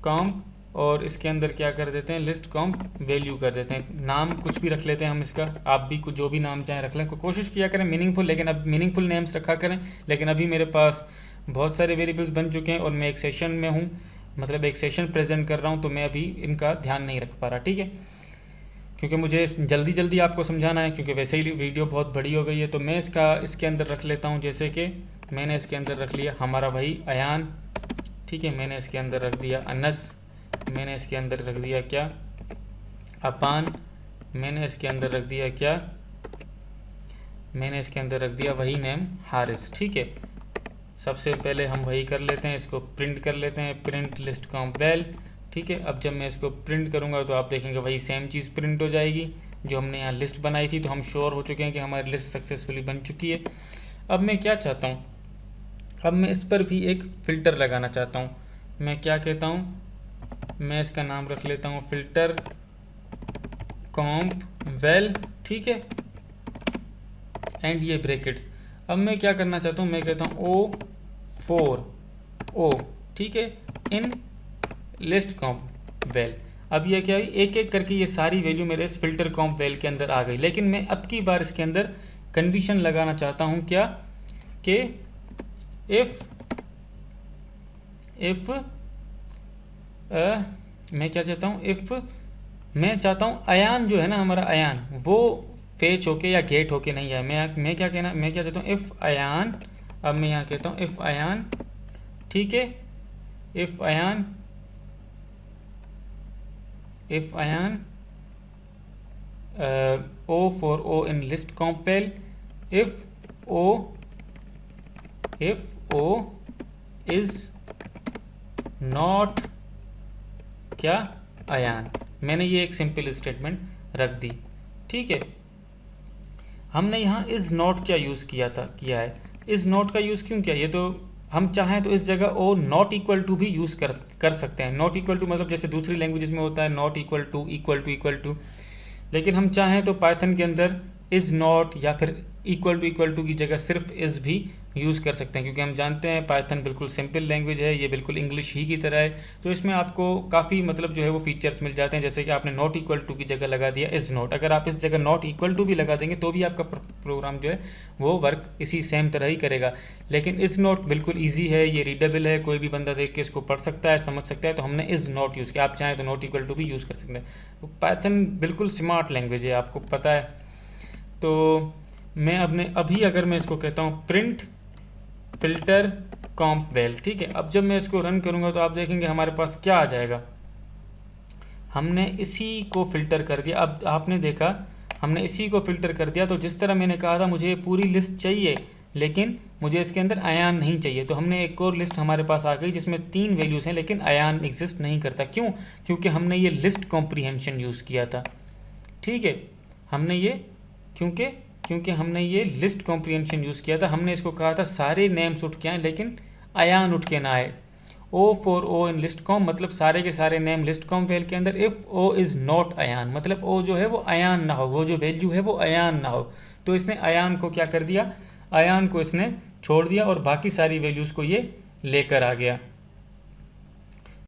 कॉम्प, और इसके अंदर क्या कर देते हैं, लिस्ट कॉम्प वैल्यू कर देते हैं, नाम कुछ भी रख लेते हैं हम इसका, आप भी कुछ जो भी नाम चाहें रख लें, कोशिश किया करें मीनिंगफुल, लेकिन अब मीनिंगफुल नेम्स रखा करें। लेकिन अभी मेरे पास बहुत सारे वेरिएबल्स बन चुके हैं और मैं एक सेशन में हूँ, मतलब एक सेशन प्रेजेंट कर रहा हूँ, तो मैं अभी इनका ध्यान नहीं रख पा रहा, ठीक है, क्योंकि मुझे जल्दी आपको समझाना है, क्योंकि वैसे ही वीडियो बहुत बड़ी हो गई है। तो मैं इसके अंदर रख लेता हूँ, जैसे कि मैंने इसके अंदर रख लिया हमारा वही अयान, ठीक है, मैंने इसके अंदर रख दिया अनस, मैंने इसके अंदर रख दिया क्या अपान मैंने इसके अंदर रख दिया क्या, मैंने इसके अंदर रख दिया वही नेम हारिस। ठीक है, सबसे पहले हम वही कर लेते हैं, इसको प्रिंट कर लेते हैं, प्रिंट लिस्ट कॉम्प वेल। ठीक है, अब जब मैं इसको प्रिंट करूंगा तो आप देखेंगे वही सेम चीज़ प्रिंट हो जाएगी जो हमने यहाँ लिस्ट बनाई थी। तो हम श्योर हो चुके हैं कि हमारी लिस्ट सक्सेसफुली बन चुकी है। अब मैं क्या चाहता हूँ, अब मैं इस पर भी एक फ़िल्टर लगाना चाहता हूँ। मैं क्या कहता हूँ, मैं इसका नाम रख लेता हूँ फ़िल्टर कॉम्प वेल। ठीक है, एंड ये ब्रैकेट्स। अब मैं क्या करना चाहता हूँ, मैं कहता हूँ O4O। ठीक है, इन लिस्ट कॉम्प वेल। अब ये क्या है, एक एक करके ये सारी वैल्यू मेरे इस फिल्टर कॉम्प वेल के अंदर आ गई। लेकिन मैं अब की बार इसके अंदर कंडीशन लगाना चाहता हूँ क्या, कि इफ मैं क्या चाहता हूँ, इफ मैं चाहता हूँ अयान जो है ना हमारा अयान, वो फेच होके या गेट होके नहीं है। मैं क्या कहना, मैं क्या चाहता हूँ, इफ अयान। अब मैं यहाँ कहता हूँ इफ अयान। ठीक है, इफ अयान O4O इन लिस्ट कॉम्प वेल, इफ O इज नॉट क्या अयान। मैंने ये एक सिंपल स्टेटमेंट रख दी। ठीक है, हमने यहाँ इज नॉट क्या यूज़ किया है, इज नॉट का यूज़ क्यों किया, ये तो हम चाहें तो इस जगह ओ नॉट इक्वल टू भी यूज़ कर सकते हैं। नॉट इक्वल टू मतलब जैसे दूसरी लैंग्वेजेस में होता है not equal to, equal to, लेकिन हम चाहें तो पाइथन के अंदर इज़ नॉट या फिर इक्वल टू की जगह सिर्फ इज़ भी यूज़ कर सकते हैं, क्योंकि हम जानते हैं पाइथन बिल्कुल सिंपल लैंग्वेज है, ये बिल्कुल इंग्लिश ही की तरह है। तो इसमें आपको काफ़ी मतलब जो है वो फीचर्स मिल जाते हैं, जैसे कि आपने नॉट इक्वल टू की जगह लगा दिया इज़ नॉट। अगर आप इस जगह नॉट इक्वल टू भी लगा देंगे तो भी आपका प्रोग्राम जो है वो वर्क इसी सेम तरह ही करेगा। लेकिन इज़ नॉट बिल्कुल ईजी है, ये रीडेबल है, कोई भी बंदा देख के इसको पढ़ सकता है, समझ सकता है। तो हमने इज़ नॉट यूज़ किया, आप चाहें तो नॉट इक्वल टू भी यूज़ कर सकते हैं। पाइथन बिल्कुल स्मार्ट लैंग्वेज है, आपको पता है। तो मैं अभी अगर मैं इसको कहता हूँ प्रिंट फिल्टर कॉम्प वेल। ठीक है, अब जब मैं इसको रन करूँगा तो आप देखेंगे हमारे पास क्या आ जाएगा, हमने इसी को फ़िल्टर कर दिया। अब आपने देखा हमने इसी को फ़िल्टर कर दिया। तो जिस तरह मैंने कहा था मुझे पूरी लिस्ट चाहिए, लेकिन मुझे इसके अंदर अयान नहीं चाहिए, तो हमने एक और लिस्ट हमारे पास आ गई जिसमें 3 वैल्यूज़ हैं, लेकिन अयान एग्जिस्ट नहीं करता। क्यों? क्योंकि हमने ये लिस्ट कॉम्प्रीहेंशन यूज़ किया था। ठीक है, हमने ये क्योंकि हमने ये लिस्ट कॉम्प्रीहेंशन यूज़ किया था। हमने इसको कहा था सारे नेम्स उठ के आए लेकिन अयान उठ के ना आए। O4O इन लिस्ट कॉम मतलब सारे के सारे नेम लिस्ट कॉम वेल के अंदर। इफ़ O इज़ नॉट अयान मतलब O जो है वो अयान ना हो, वो जो वैल्यू है वो अयान ना हो। तो इसने अयान को क्या कर दिया, अयान को इसने छोड़ दिया और बाकी सारी वैल्यूज़ को ये लेकर आ गया।